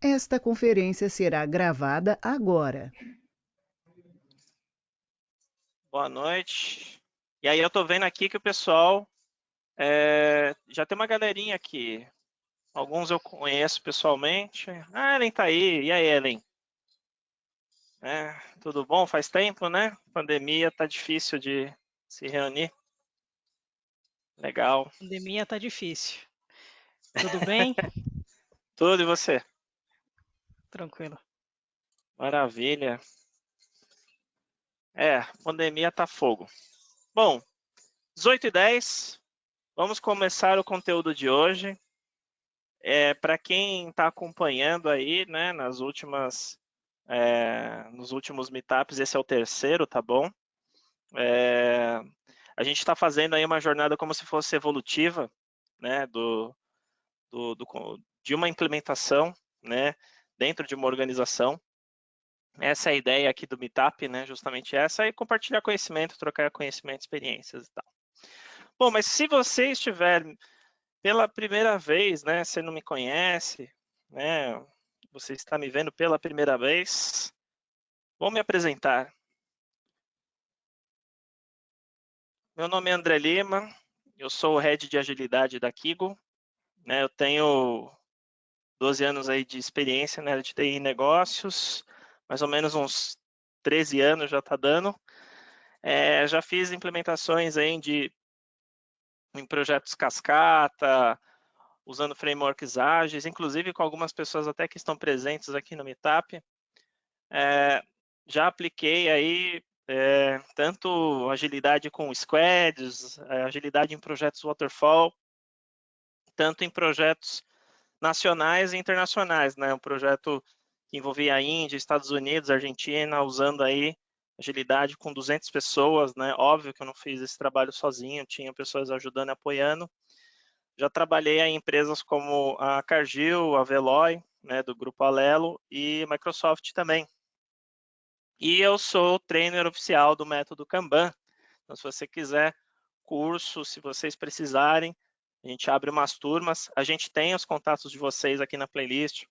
Esta conferência será gravada agora. Boa noite. E aí eu tô vendo aqui que o pessoal já tem uma galerinha aqui. Alguns eu conheço pessoalmente. A Ellen tá aí. E aí, Ellen? Tudo bom? Faz tempo, né? Pandemia tá difícil de se reunir. Legal. Pandemia tá difícil. Tudo bem? Tudo e você? Tranquilo. Maravilha. Pandemia tá fogo. Bom, 18h10, vamos começar o conteúdo de hoje. Para quem está acompanhando aí, né, nos últimos meetups, esse é o terceiro, tá bom? A gente está fazendo aí uma jornada como se fosse evolutiva, né, de uma implementação, né, dentro de uma organização. Essa é a ideia aqui do meetup, né, justamente essa, e compartilhar conhecimento, trocar conhecimento, experiências e tal. Bom, mas se você estiver pela primeira vez, né, você não me conhece, né, você está me vendo pela primeira vez, vou me apresentar. Meu nome é André Lima, eu sou o Head de Agilidade da Kigo, né, eu tenho 12 anos aí de experiência na área de TI em negócios, mais ou menos uns 13 anos já está dando. Já fiz implementações aí em projetos cascata, usando frameworks ágeis, inclusive com algumas pessoas até que estão presentes aqui no Meetup. Já apliquei aí tanto agilidade com squads, agilidade em projetos waterfall, tanto em projetos nacionais e internacionais, né? Um projeto que envolvia a Índia, Estados Unidos, Argentina, usando aí agilidade com 200 pessoas, né? Óbvio que eu não fiz esse trabalho sozinho, tinha pessoas ajudando e apoiando. Já trabalhei em empresas como a Cargill, a Veloy, né, do Grupo Alelo, e Microsoft também. E eu sou trainer oficial do método Kanban. Então, se você quiser curso, se vocês precisarem, a gente abre umas turmas. A gente tem os contatos de vocês aqui na playlist,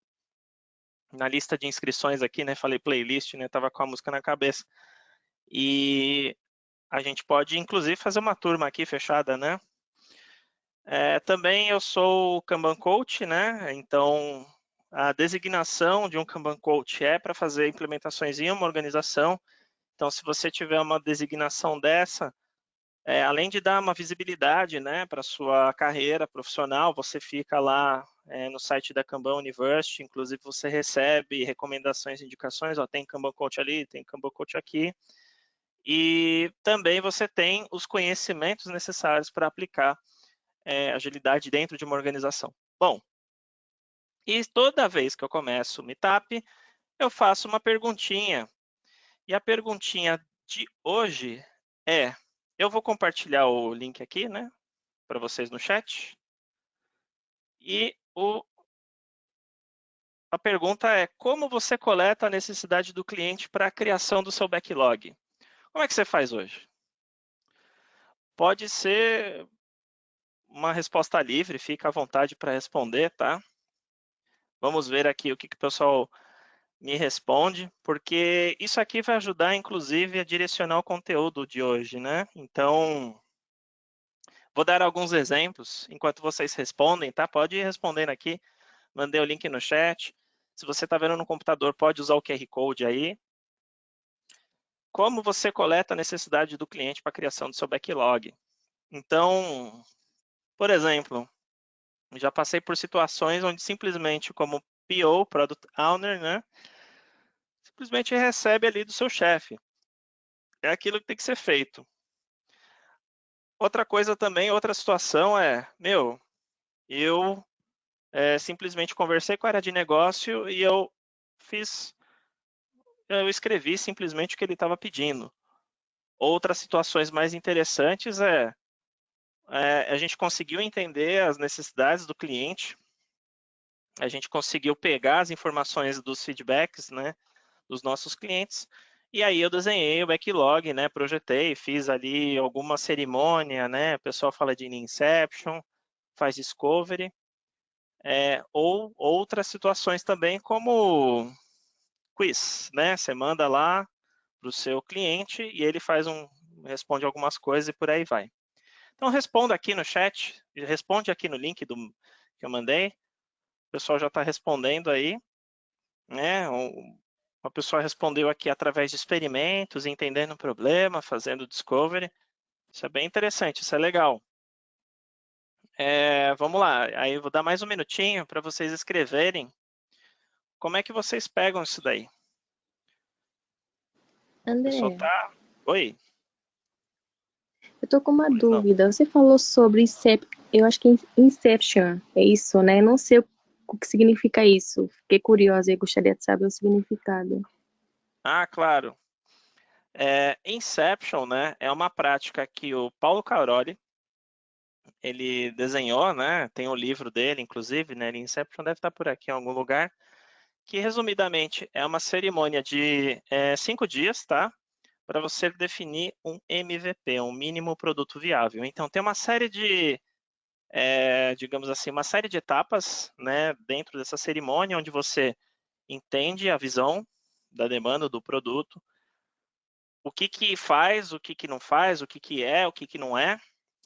na lista de inscrições aqui, né? Falei playlist, né? Tava com a música na cabeça. E a gente pode, inclusive, fazer uma turma aqui fechada, né? Também eu sou Kanban Coach, né? Então, a designação de um Kanban Coach é para fazer implementações em uma organização. Então, se você tiver uma designação dessa, além de dar uma visibilidade, né, para sua carreira profissional, você fica lá no site da Kanban University, inclusive você recebe recomendações, indicações, ó, tem Kanban Coach ali, tem Kanban Coach aqui, e também você tem os conhecimentos necessários para aplicar agilidade dentro de uma organização. Bom, e toda vez que eu começo o Meetup, eu faço uma perguntinha. E a perguntinha de hoje é, eu vou compartilhar o link aqui, né, para vocês no chat. E a pergunta é, como você coleta a necessidade do cliente para a criação do seu backlog? Como é que você faz hoje? Pode ser uma resposta livre, fica à vontade para responder, tá? Vamos ver aqui o que o pessoal me responde, porque isso aqui vai ajudar, inclusive, a direcionar o conteúdo de hoje, né? Então, vou dar alguns exemplos enquanto vocês respondem, tá? Pode ir respondendo aqui, mandei o link no chat. Se você está vendo no computador, pode usar o QR Code aí. Como você coleta a necessidade do cliente para a criação do seu backlog? Então, por exemplo, já passei por situações onde simplesmente como PO, Product Owner, né, simplesmente recebe ali do seu chefe. É aquilo que tem que ser feito. Outra coisa também, outra situação eu simplesmente conversei com a área de negócio e eu escrevi simplesmente o que ele estava pedindo. Outras situações mais interessantes a gente conseguiu entender as necessidades do cliente, a gente conseguiu pegar as informações dos feedbacks, né, dos nossos clientes, e aí eu desenhei o backlog, né, projetei, fiz ali alguma cerimônia, né, o pessoal fala de Inception, faz discovery, ou outras situações também, como quiz, né? Você manda lá para o seu cliente e ele responde algumas coisas e por aí vai. Então responda aqui no chat, responde aqui no link que eu mandei. O pessoal já está respondendo aí, né? Uma pessoa respondeu aqui através de experimentos, entendendo o problema, fazendo discovery. Isso é bem interessante, isso é legal. Vamos lá, aí eu vou dar mais um minutinho para vocês escreverem como é que vocês pegam isso daí. A pessoa André, tá... Oi? eu tô com uma Pois não. dúvida. Você falou sobre eu acho que Inception, é isso, né? Não sei o que significa isso. Fiquei curiosa e gostaria de saber o significado. Ah, claro. Inception, né, é uma prática que o Paulo Caoroli, ele desenhou, né, tem o livro dele, inclusive, né, Inception deve estar por aqui em algum lugar, que resumidamente é uma cerimônia de 5 dias, tá, para você definir um MVP, um mínimo produto viável. Então tem uma série de, digamos assim, uma série de etapas, né, dentro dessa cerimônia, onde você entende a visão da demanda do produto, o que faz, o que não faz, o que é, o que não é.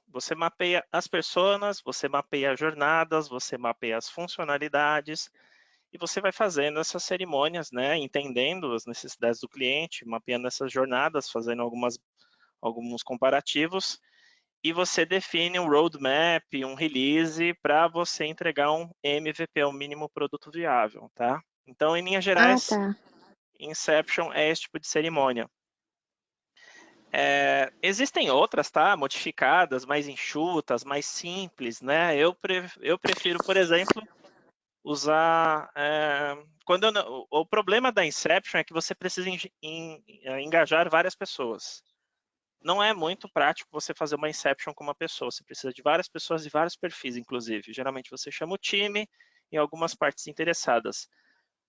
Você mapeia as pessoas, você mapeia as jornadas, você mapeia as funcionalidades e você vai fazendo essas cerimônias, né, entendendo as necessidades do cliente, mapeando essas jornadas, fazendo alguns comparativos e você define um roadmap, um release para você entregar um MVP, um mínimo produto viável, tá? Então, em linhas Ah, gerais, tá. Inception é esse tipo de cerimônia. Existem outras, tá? Modificadas, mais enxutas, mais simples, né? Eu prefiro, por exemplo, usar. O problema da Inception é que você precisa engajar várias pessoas. Não é muito prático você fazer uma Inception com uma pessoa. Você precisa de várias pessoas de vários perfis, inclusive. Geralmente você chama o time e algumas partes interessadas.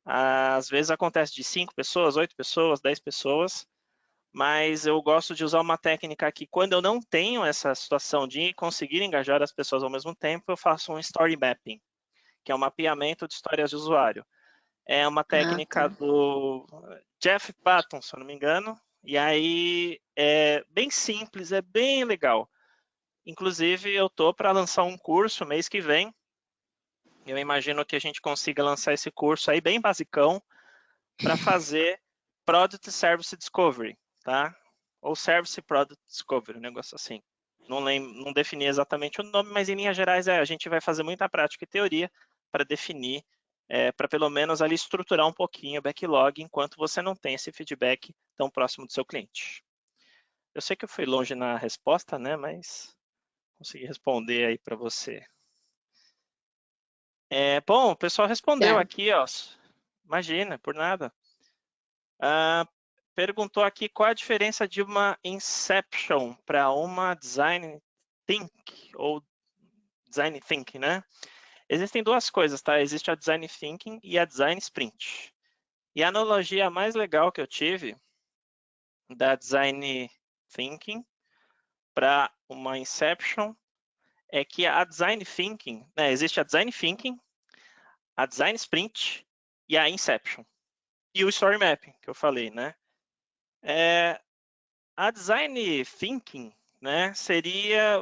Às vezes acontece de 5 pessoas, 8 pessoas, 10 pessoas, mas eu gosto de usar uma técnica que, quando eu não tenho essa situação de conseguir engajar as pessoas ao mesmo tempo, eu faço um story mapping, que é um mapeamento de histórias de usuário. É uma Ah, técnica tá. do Jeff Patton, se eu não me engano, e aí é bem simples, é bem legal. Inclusive, eu estou para lançar um curso mês que vem. Eu imagino que a gente consiga lançar esse curso aí bem basicão para fazer Product Service Discovery, tá? Ou Service Product Discovery, um negócio assim. Não defini exatamente o nome, mas em linhas gerais a gente vai fazer muita prática e teoria para definir, para pelo menos ali estruturar um pouquinho o backlog, enquanto você não tem esse feedback tão próximo do seu cliente. Eu sei que eu fui longe na resposta, né? Mas consegui responder aí para você. Bom, o pessoal respondeu Tá. aqui, ó. Imagina, por nada. Perguntou aqui qual a diferença de uma Inception para uma Design Think, ou Design Thinking, né? Existem duas coisas, tá? Existe a Design Thinking e a Design Sprint. E a analogia mais legal que eu tive da Design Thinking para uma Inception é que a Design Thinking, né? Existe a Design Thinking, a Design Sprint e a Inception. E o Story Mapping, que eu falei, né? A Design Thinking, né,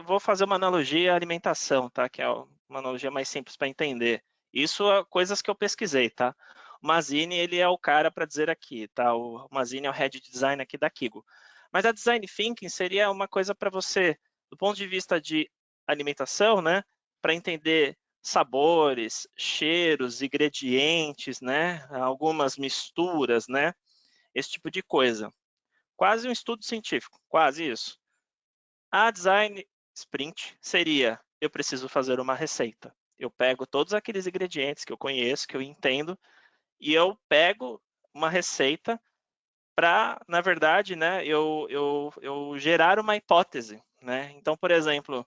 vou fazer uma analogia à alimentação, tá? Que é uma analogia mais simples para entender. Isso é coisas que eu pesquisei, tá? O Mazini, ele é o cara para dizer aqui, tá? O Mazini é o Head de Design aqui da Kigo. Mas a Design Thinking seria uma coisa para você, do ponto de vista de alimentação, né? Para entender sabores, cheiros, ingredientes, né? Algumas misturas, né? Esse tipo de coisa. Quase um estudo científico, quase isso. A Design Sprint seria: eu preciso fazer uma receita. Eu pego todos aqueles ingredientes que eu conheço, que eu entendo, e eu pego uma receita para, na verdade, né, eu gerar uma hipótese, né? Então, por exemplo,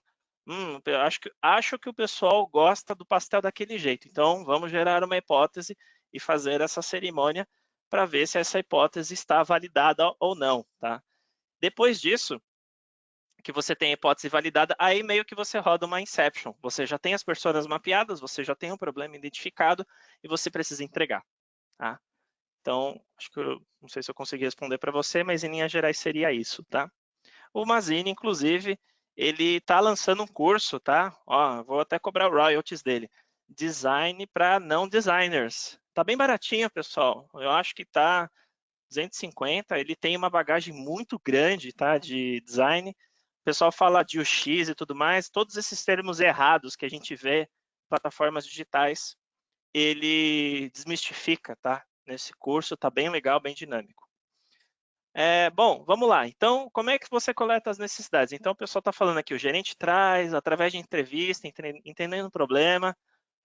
eu acho que o pessoal gosta do pastel daquele jeito. Então, vamos gerar uma hipótese e fazer essa cerimônia para ver se essa hipótese está validada ou não, tá? Depois disso, o que você tem a hipótese validada, aí meio que você roda uma inception. Você já tem as personas mapeadas, você já tem um problema identificado e você precisa entregar. Tá? Então, acho que não sei se eu consegui responder para você, mas em linhas gerais seria isso, tá? O Mazini, inclusive, ele está lançando um curso, tá? Ó, vou até cobrar royalties dele. Design para não designers. Tá bem baratinho, pessoal. Eu acho que tá 250. Ele tem uma bagagem muito grande, tá? De design. O pessoal fala de UX e tudo mais. Todos esses termos errados que a gente vê em plataformas digitais, ele desmistifica, tá? Nesse curso, tá bem legal, bem dinâmico. Bom, vamos lá. Então, como é que você coleta as necessidades? Então, o pessoal está falando aqui, o gerente traz, através de entrevista, entendendo o problema,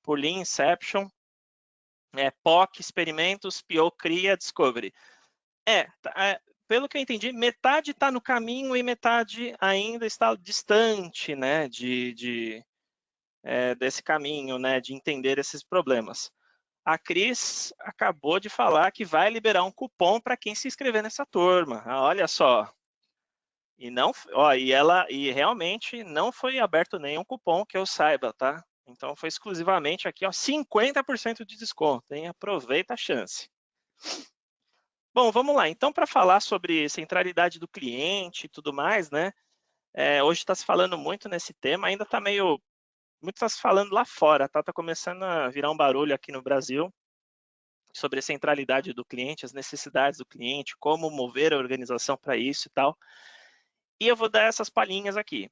por Lean Inception, POC, experimentos, PO, cria, discovery. Pelo que eu entendi, metade está no caminho e metade ainda está distante, né, desse caminho, né, de entender esses problemas. A Cris acabou de falar que vai liberar um cupom para quem se inscrever nessa turma. Olha só. E realmente não foi aberto nenhum cupom que eu saiba, tá? Então foi exclusivamente aqui, ó, 50% de desconto, hein? Aproveita a chance. Bom, vamos lá. Então, para falar sobre centralidade do cliente e tudo mais, né? Hoje está se falando muito nesse tema, ainda está muito está se falando lá fora, tá? Está começando a virar um barulho aqui no Brasil sobre a centralidade do cliente, as necessidades do cliente, como mover a organização para isso e tal. E eu vou dar essas palhinhas aqui.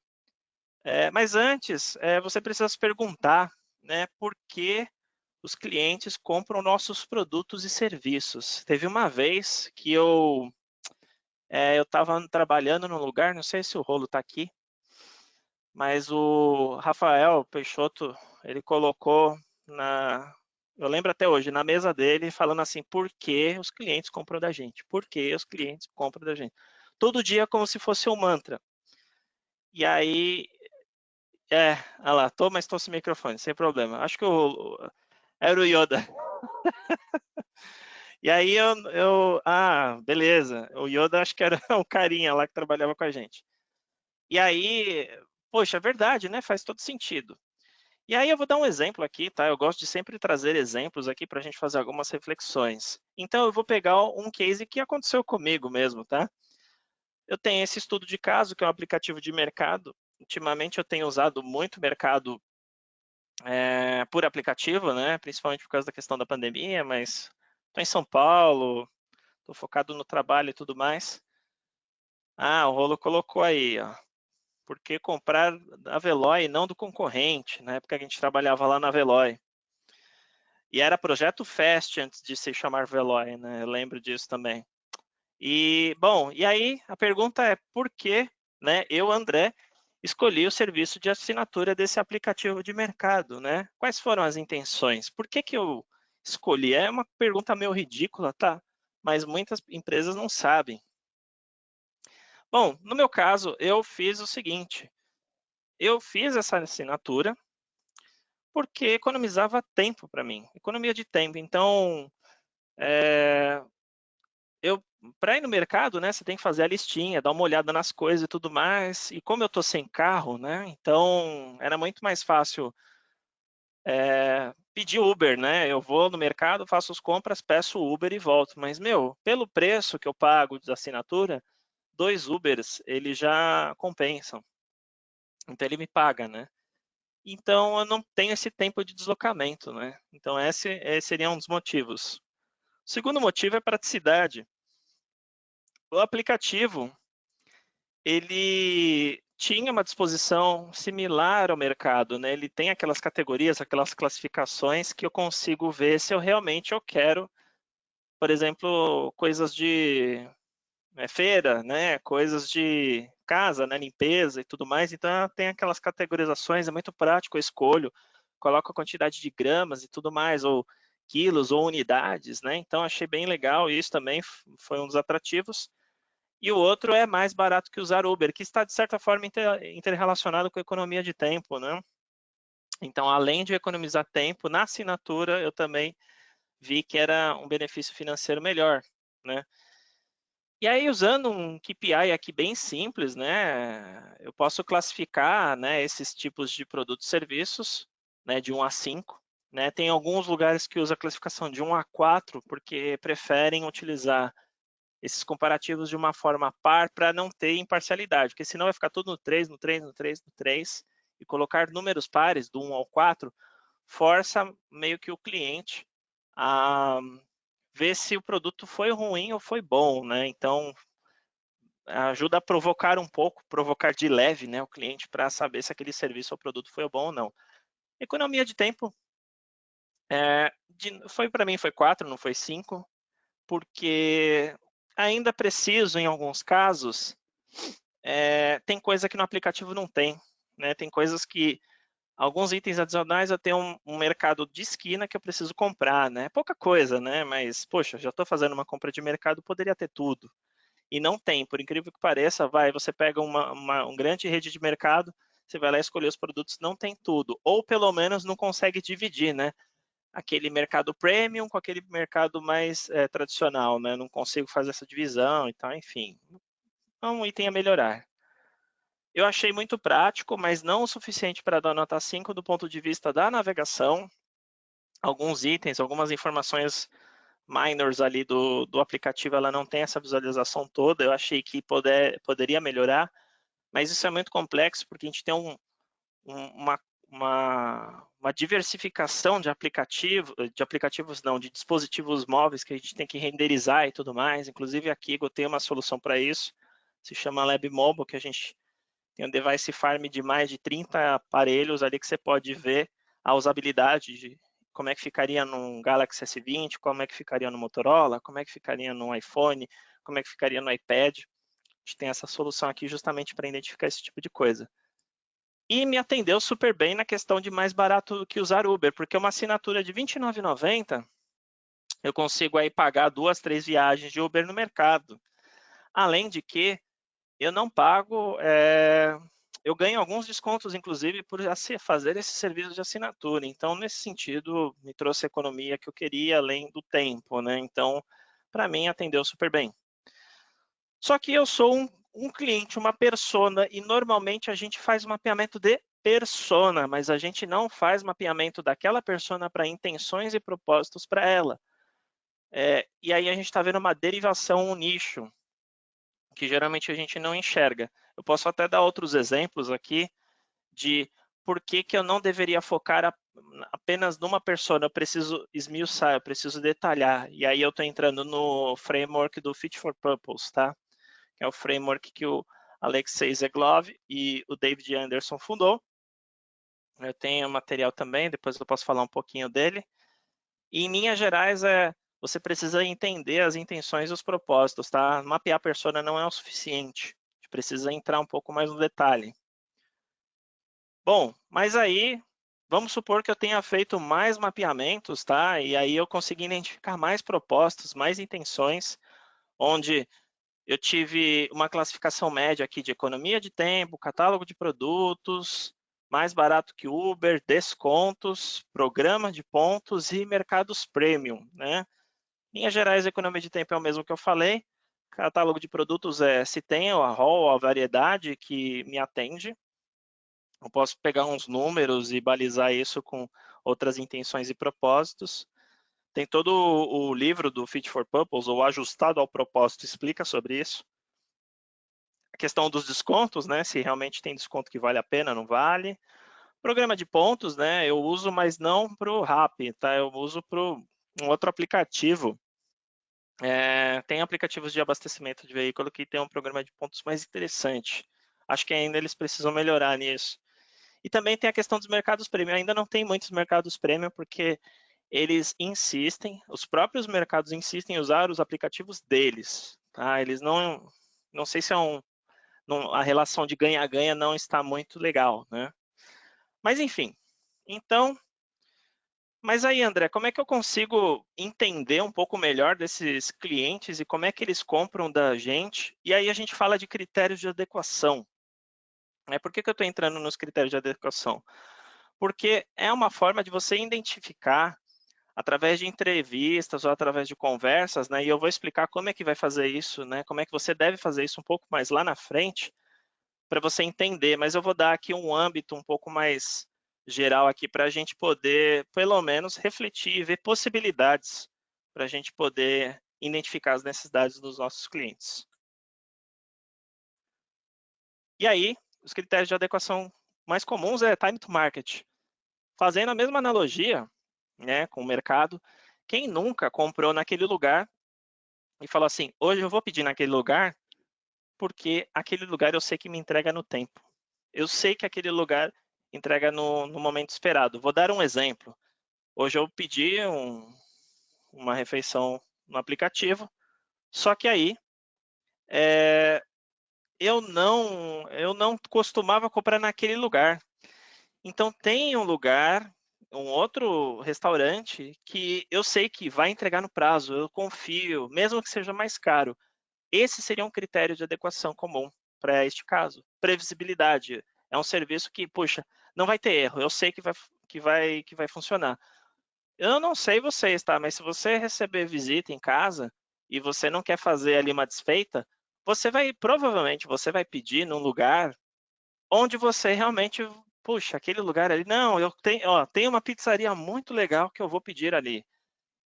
Mas antes, você precisa se perguntar, né, por que os clientes compram nossos produtos e serviços. Teve uma vez que eu estava trabalhando num lugar, não sei se o Rolo está aqui, mas o Rafael Peixoto, ele colocou eu lembro até hoje, na mesa dele, falando assim, por que os clientes compram da gente? Por que os clientes compram da gente? Todo dia como se fosse um mantra. E aí, olha lá, mas estou sem microfone, sem problema. Acho que era o Yoda. E aí beleza, o Yoda acho que era um carinha lá que trabalhava com a gente. E aí, poxa, é verdade, né? Faz todo sentido. E aí eu vou dar um exemplo aqui, tá? Eu gosto de sempre trazer exemplos aqui para a gente fazer algumas reflexões. Então eu vou pegar um case que aconteceu comigo mesmo, tá? Eu tenho esse estudo de caso, que é um aplicativo de mercado. Ultimamente eu tenho usado muito mercado por aplicativo, né? Principalmente por causa da questão da pandemia, mas estou em São Paulo, estou focado no trabalho e tudo mais. O Rolo colocou aí, ó. Por que comprar da Veloy e não do concorrente? Na época que a gente trabalhava lá na Veloy. E era projeto Fast antes de se chamar Veloy, né? Eu lembro disso também. E, bom, e aí a pergunta é por que, né, eu, André, escolhi o serviço de assinatura desse aplicativo de mercado, né? Quais foram as intenções? Por que eu escolhi? É uma pergunta meio ridícula, tá? Mas muitas empresas não sabem. Bom, no meu caso, eu fiz o seguinte. Eu fiz essa assinatura porque economizava tempo para mim. Economia de tempo. Então, para ir no mercado, né, você tem que fazer a listinha, dar uma olhada nas coisas e tudo mais. E como eu tô sem carro, né, então era muito mais fácil pedir Uber, né? Eu vou no mercado, faço as compras, peço Uber e volto. Mas, meu, pelo preço que eu pago de assinatura, 2 Ubers, eles já compensam. Então, ele me paga, né? Então, eu não tenho esse tempo de deslocamento, né? Então, esse seria um dos motivos. O segundo motivo é praticidade. O aplicativo, ele tinha uma disposição similar ao mercado, né? Ele tem aquelas categorias, aquelas classificações que eu consigo ver se eu realmente quero, por exemplo, coisas de feira, né? Coisas de casa, né? Limpeza e tudo mais. Então tem aquelas categorizações, é muito prático, eu escolho, coloco a quantidade de gramas e tudo mais, ou quilos ou unidades, né? Então achei bem legal, e isso também foi um dos atrativos. E o outro é mais barato que usar Uber, que está, de certa forma, interrelacionado com a economia de tempo, né? Então, além de economizar tempo, na assinatura eu também vi que era um benefício financeiro melhor, né? E aí, usando um KPI aqui bem simples, né, eu posso classificar, né, esses tipos de produtos e serviços, né, de 1 a 5. Né? Tem alguns lugares que usam a classificação de 1 a 4, porque preferem utilizar esses comparativos de uma forma par para não ter imparcialidade, porque senão vai ficar tudo no 3, no 3, no 3, no 3, e colocar números pares, do 1 ao 4, força meio que o cliente a ver se o produto foi ruim ou foi bom, né? Então, ajuda a provocar um pouco, provocar de leve, né, o cliente para saber se aquele serviço ou produto foi bom ou não. Economia de tempo, para mim foi 4, não foi 5, porque ainda preciso, em alguns casos, tem coisa que no aplicativo não tem, né? Tem coisas que, alguns itens adicionais eu tenho um mercado de esquina que eu preciso comprar, né? Pouca coisa, né? Mas, poxa, já estou fazendo uma compra de mercado, poderia ter tudo. E não tem, por incrível que pareça, você pega uma grande rede de mercado, você vai lá escolher os produtos, não tem tudo. Ou pelo menos não consegue dividir, né? Aquele mercado premium com aquele mercado mais tradicional, né? Não consigo fazer essa divisão e tal, enfim. É um item a melhorar. Eu achei muito prático, mas não o suficiente para dar nota 5 do ponto de vista da navegação. Alguns itens, algumas informações minors ali do aplicativo, ela não tem essa visualização toda. Eu achei que poderia melhorar, mas isso é muito complexo porque a gente tem uma diversificação de aplicativos não, de dispositivos móveis que a gente tem que renderizar e tudo mais. Inclusive a Kigo tem uma solução para isso, se chama Lab Mobile, que a gente tem um device farm de mais de 30 aparelhos ali que você pode ver a usabilidade de como é que ficaria num Galaxy S20, como é que ficaria no Motorola, como é que ficaria no iPhone, como é que ficaria no iPad. A gente tem essa solução aqui justamente para identificar esse tipo de coisa. E me atendeu super bem na questão de mais barato que usar Uber, porque uma assinatura de R$ 29,90 eu consigo aí pagar 2, 3 viagens de Uber no mercado. Além de que eu não pago, eu ganho alguns descontos, inclusive, por fazer esse serviço de assinatura. Então, nesse sentido, me trouxe a economia que eu queria, além do tempo, né? Então, para mim, atendeu super bem. Só que eu sou um cliente, uma persona, e normalmente a gente faz mapeamento de persona, mas a gente não faz mapeamento daquela persona para intenções e propósitos para ela. E aí a gente está vendo uma derivação, um nicho, que geralmente a gente não enxerga. Eu posso até dar outros exemplos aqui de por que eu não deveria focar apenas numa persona, eu preciso esmiuçar, eu preciso detalhar. E aí eu estou entrando no framework do Fit for Purpose, tá? Que é o framework que o Alexei Zeglov e o David Anderson fundou. Eu tenho material também, depois eu posso falar um pouquinho dele. E em linhas gerais, você precisa entender as intenções e os propósitos, tá? Mapear a persona não é o suficiente. A gente precisa entrar um pouco mais no detalhe. Bom, mas aí, vamos supor que eu tenha feito mais mapeamentos, tá? E aí eu consegui identificar mais propósitos, mais intenções, onde eu tive uma classificação média aqui de economia de tempo, catálogo de produtos, mais barato que Uber, descontos, programa de pontos e mercados premium, né? Em linhas gerais, a economia de tempo é o mesmo que eu falei. Catálogo de produtos se tem a rol, a variedade que me atende. Eu posso pegar uns números e balizar isso com outras intenções e propósitos. Tem todo o livro do Fit for Purpose, ou Ajustado ao Propósito, explica sobre isso. A questão dos descontos, né? Se realmente tem desconto que vale a pena, não vale. Programa de pontos, né? Eu uso, mas não para o RAP, tá? Eu uso para um outro aplicativo. Tem aplicativos de abastecimento de veículo que tem um programa de pontos mais interessante. Acho que ainda eles precisam melhorar nisso. E também tem a questão dos mercados premium. Ainda não tem muitos mercados premium porque eles insistem, os próprios mercados insistem em usar os aplicativos deles. Tá? Eles não sei se a relação de ganha-ganha não está muito legal, né? Mas enfim, então, mas aí, André, como é que eu consigo entender um pouco melhor desses clientes e como é que eles compram da gente? E aí a gente fala de critérios de adequação. Por que eu estou entrando nos critérios de adequação? Porque é uma forma de você identificar através de entrevistas ou através de conversas, né? E eu vou explicar como é que vai fazer isso, né? Como é que você deve fazer isso um pouco mais lá na frente, para você entender. Mas eu vou dar aqui um âmbito um pouco mais geral aqui para a gente poder, pelo menos, refletir e ver possibilidades para a gente poder identificar as necessidades dos nossos clientes. E aí, os critérios de adequação mais comuns é time to market. Fazendo a mesma analogia, né, com o mercado, quem nunca comprou naquele lugar e falou assim, hoje eu vou pedir naquele lugar porque aquele lugar eu sei que me entrega no tempo. Eu sei que aquele lugar entrega no momento esperado. Vou dar um exemplo. Hoje eu pedi uma refeição no aplicativo, só que aí eu não costumava comprar naquele lugar. Então tem um lugar, um outro restaurante que eu sei que vai entregar no prazo, eu confio, mesmo que seja mais caro. Esse seria um critério de adequação comum para este caso. Previsibilidade. É um serviço que, puxa, não vai ter erro, eu sei que vai funcionar. Eu não sei vocês, tá? Mas se você receber visita em casa e você não quer fazer ali uma desfeita, provavelmente você vai pedir num lugar onde você realmente, puxa, aquele lugar ali, não, eu tenho, ó, tem uma pizzaria muito legal que eu vou pedir ali.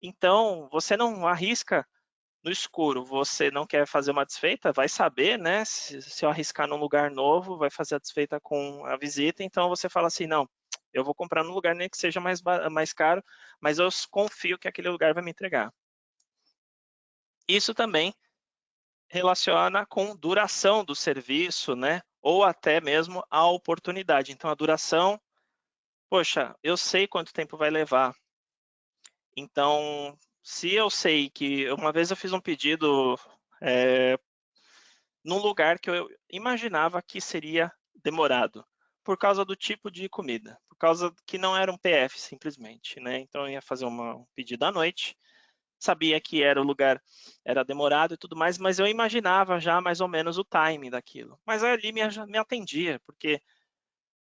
Então, você não arrisca no escuro, você não quer fazer uma desfeita, vai saber, né? Se eu arriscar num lugar novo, vai fazer a desfeita com a visita, então você fala assim, não, eu vou comprar num lugar nem que seja mais caro, mas eu confio que aquele lugar vai me entregar. Isso também relaciona com duração do serviço, né? Ou até mesmo a oportunidade. Então, a duração, poxa, eu sei quanto tempo vai levar. Então, se eu sei que uma vez eu fiz um pedido num lugar que eu imaginava que seria demorado, por causa do tipo de comida, por causa que não era um PF simplesmente, né? Então eu ia fazer um pedido à noite, sabia que era o lugar, era demorado e tudo mais, mas eu imaginava já mais ou menos o timing daquilo. Mas ali me atendia, porque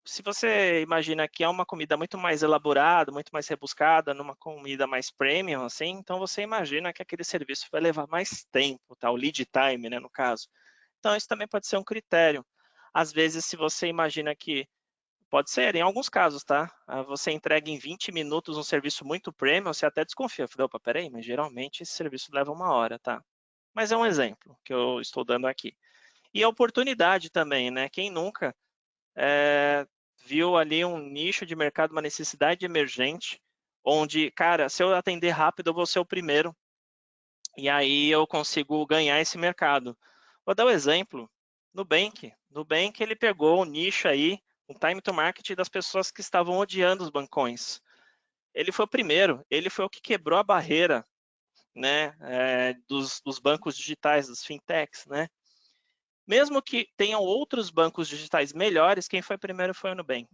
se você imagina que é uma comida muito mais elaborada, muito mais rebuscada, numa comida mais premium, assim, então você imagina que aquele serviço vai levar mais tempo, tá? O lead time, né, no caso. Então, isso também pode ser um critério. Às vezes, se você imagina que, pode ser, em alguns casos, tá? Você entrega em 20 minutos um serviço muito premium, você até desconfia. Fala, opa, peraí, mas geralmente esse serviço leva 1 hora, tá? Mas é um exemplo que eu estou dando aqui. E a oportunidade também, né? Quem nunca viu ali um nicho de mercado, uma necessidade emergente, onde, cara, se eu atender rápido, eu vou ser o primeiro. E aí eu consigo ganhar esse mercado. Vou dar um exemplo. Nubank. Nubank, ele pegou o nicho aí, o time to market das pessoas que estavam odiando os bancões. Ele foi o primeiro, ele foi o que quebrou a barreira, né, dos bancos digitais, dos fintechs, né? Mesmo que tenham outros bancos digitais melhores, quem foi primeiro foi o Nubank.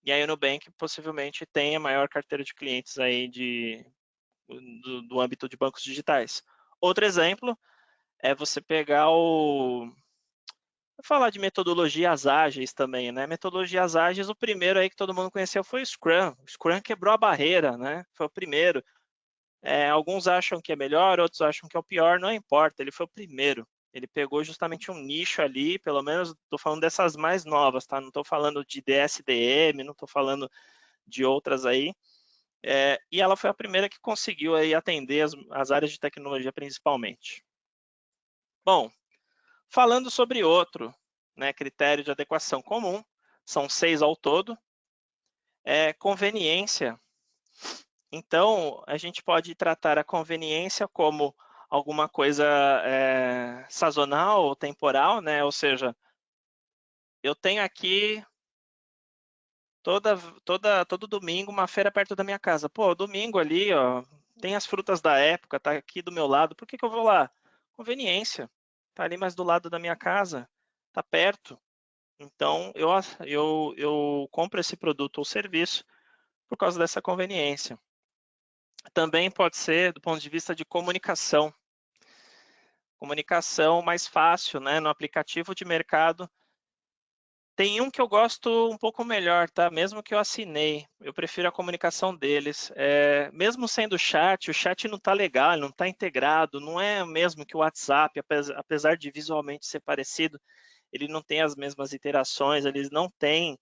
E aí o Nubank possivelmente tem a maior carteira de clientes aí do âmbito de bancos digitais. Outro exemplo é você pegar Vou falar de metodologias ágeis também, né? Metodologias ágeis, o primeiro aí que todo mundo conheceu foi o Scrum. O Scrum quebrou a barreira, né? Foi o primeiro. Alguns acham que é melhor, outros acham que é o pior, não importa, ele foi o primeiro. Ele pegou justamente um nicho ali, pelo menos estou falando dessas mais novas, tá? Não estou falando de DSDM, não estou falando de outras aí. E ela foi a primeira que conseguiu aí atender as áreas de tecnologia principalmente. Bom, falando sobre outro, né, critério de adequação comum, são 6 ao todo, conveniência. Então, a gente pode tratar a conveniência como alguma coisa sazonal ou temporal, né? Ou seja, eu tenho aqui todo domingo uma feira perto da minha casa. Pô, domingo ali, ó, tem as frutas da época, tá aqui do meu lado. Por que eu vou lá? Conveniência. Tá ali mais do lado da minha casa, tá perto. Então, eu compro esse produto ou serviço por causa dessa conveniência. Também pode ser do ponto de vista de comunicação. Comunicação mais fácil, né? No aplicativo de mercado, Tem um que eu gosto um pouco melhor, tá? Mesmo que eu assinei, eu prefiro a comunicação deles. Mesmo sendo chat, o chat não tá legal, não tá integrado, não é o mesmo que o WhatsApp, apesar de visualmente ser parecido, ele não tem as mesmas interações, eles não têm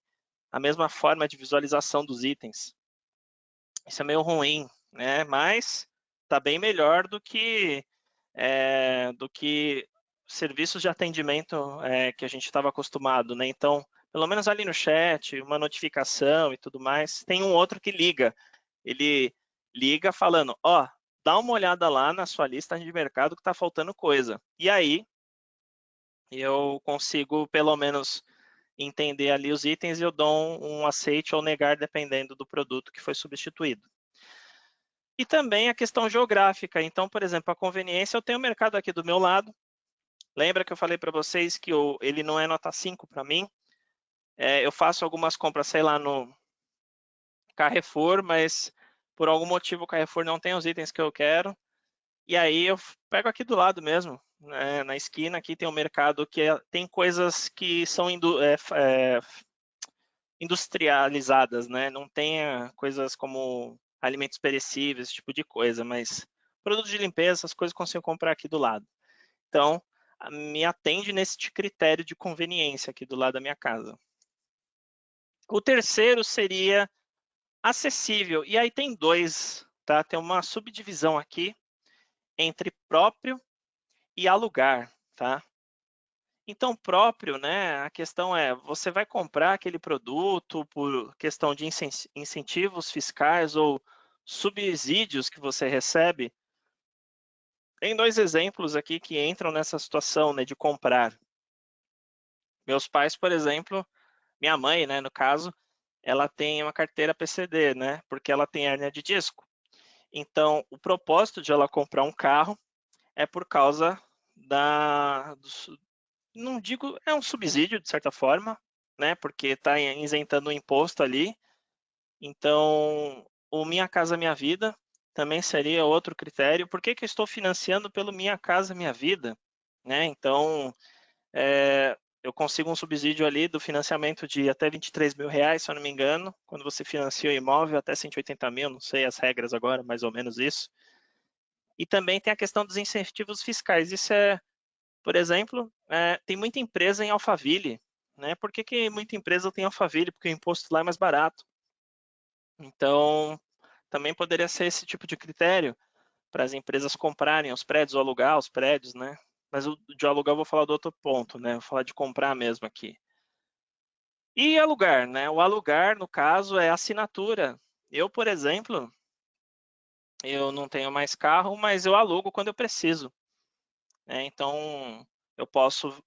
a mesma forma de visualização dos itens. Isso é meio ruim, né? Mas tá bem melhor do que serviços de atendimento que a gente estava acostumado, né? Então, pelo menos ali no chat, uma notificação e tudo mais. Tem um outro que liga. Ele liga falando, ó, dá uma olhada lá na sua lista de mercado que está faltando coisa. E aí, eu consigo, pelo menos, entender ali os itens e eu dou um aceite ou negar, dependendo do produto que foi substituído. E também a questão geográfica. Então, por exemplo, a conveniência, eu tenho o mercado aqui do meu lado. Lembra que eu falei para vocês que ele não é nota 5 para mim? Eu faço algumas compras, sei lá, no Carrefour, mas por algum motivo o Carrefour não tem os itens que eu quero. E aí eu pego aqui do lado mesmo, né? Na esquina aqui tem um mercado que tem coisas que são industrializadas, né? Não tem coisas como alimentos perecíveis, esse tipo de coisa, mas produtos de limpeza, essas coisas eu consigo comprar aqui do lado. Então, me atende nesse critério de conveniência aqui do lado da minha casa. O terceiro seria acessível. E aí tem dois, tá? Tem uma subdivisão aqui entre próprio e alugar, tá? Então, próprio, né? A questão é, você vai comprar aquele produto por questão de incentivos fiscais ou subsídios que você recebe. Tem dois exemplos aqui que entram nessa situação, né, de comprar. Meus pais, por exemplo, minha mãe, né, no caso, ela tem uma carteira PCD, né, porque ela tem hérnia de disco. Então, o propósito de ela comprar um carro é por causa não digo, é um subsídio de certa forma, né, porque está isentando o imposto ali. Então, o Minha Casa Minha Vida também seria outro critério. Por que eu estou financiando pelo Minha Casa Minha Vida? Né? Então, eu consigo um subsídio ali do financiamento de até R$ 23.000, se eu não me engano, quando você financia o imóvel até 180 mil, não sei as regras agora, mais ou menos isso. E também tem a questão dos incentivos fiscais. Isso por exemplo, tem muita empresa em Alphaville. Né? Por que muita empresa tem Alphaville? Porque o imposto lá é mais barato. Então, também poderia ser esse tipo de critério para as empresas comprarem os prédios ou alugar os prédios, né? Mas de alugar eu vou falar do outro ponto, né? Vou falar de comprar mesmo aqui. E alugar, né? O alugar, no caso, é assinatura. Eu, por exemplo, eu não tenho mais carro, mas eu alugo quando eu preciso. Né? Então, eu posso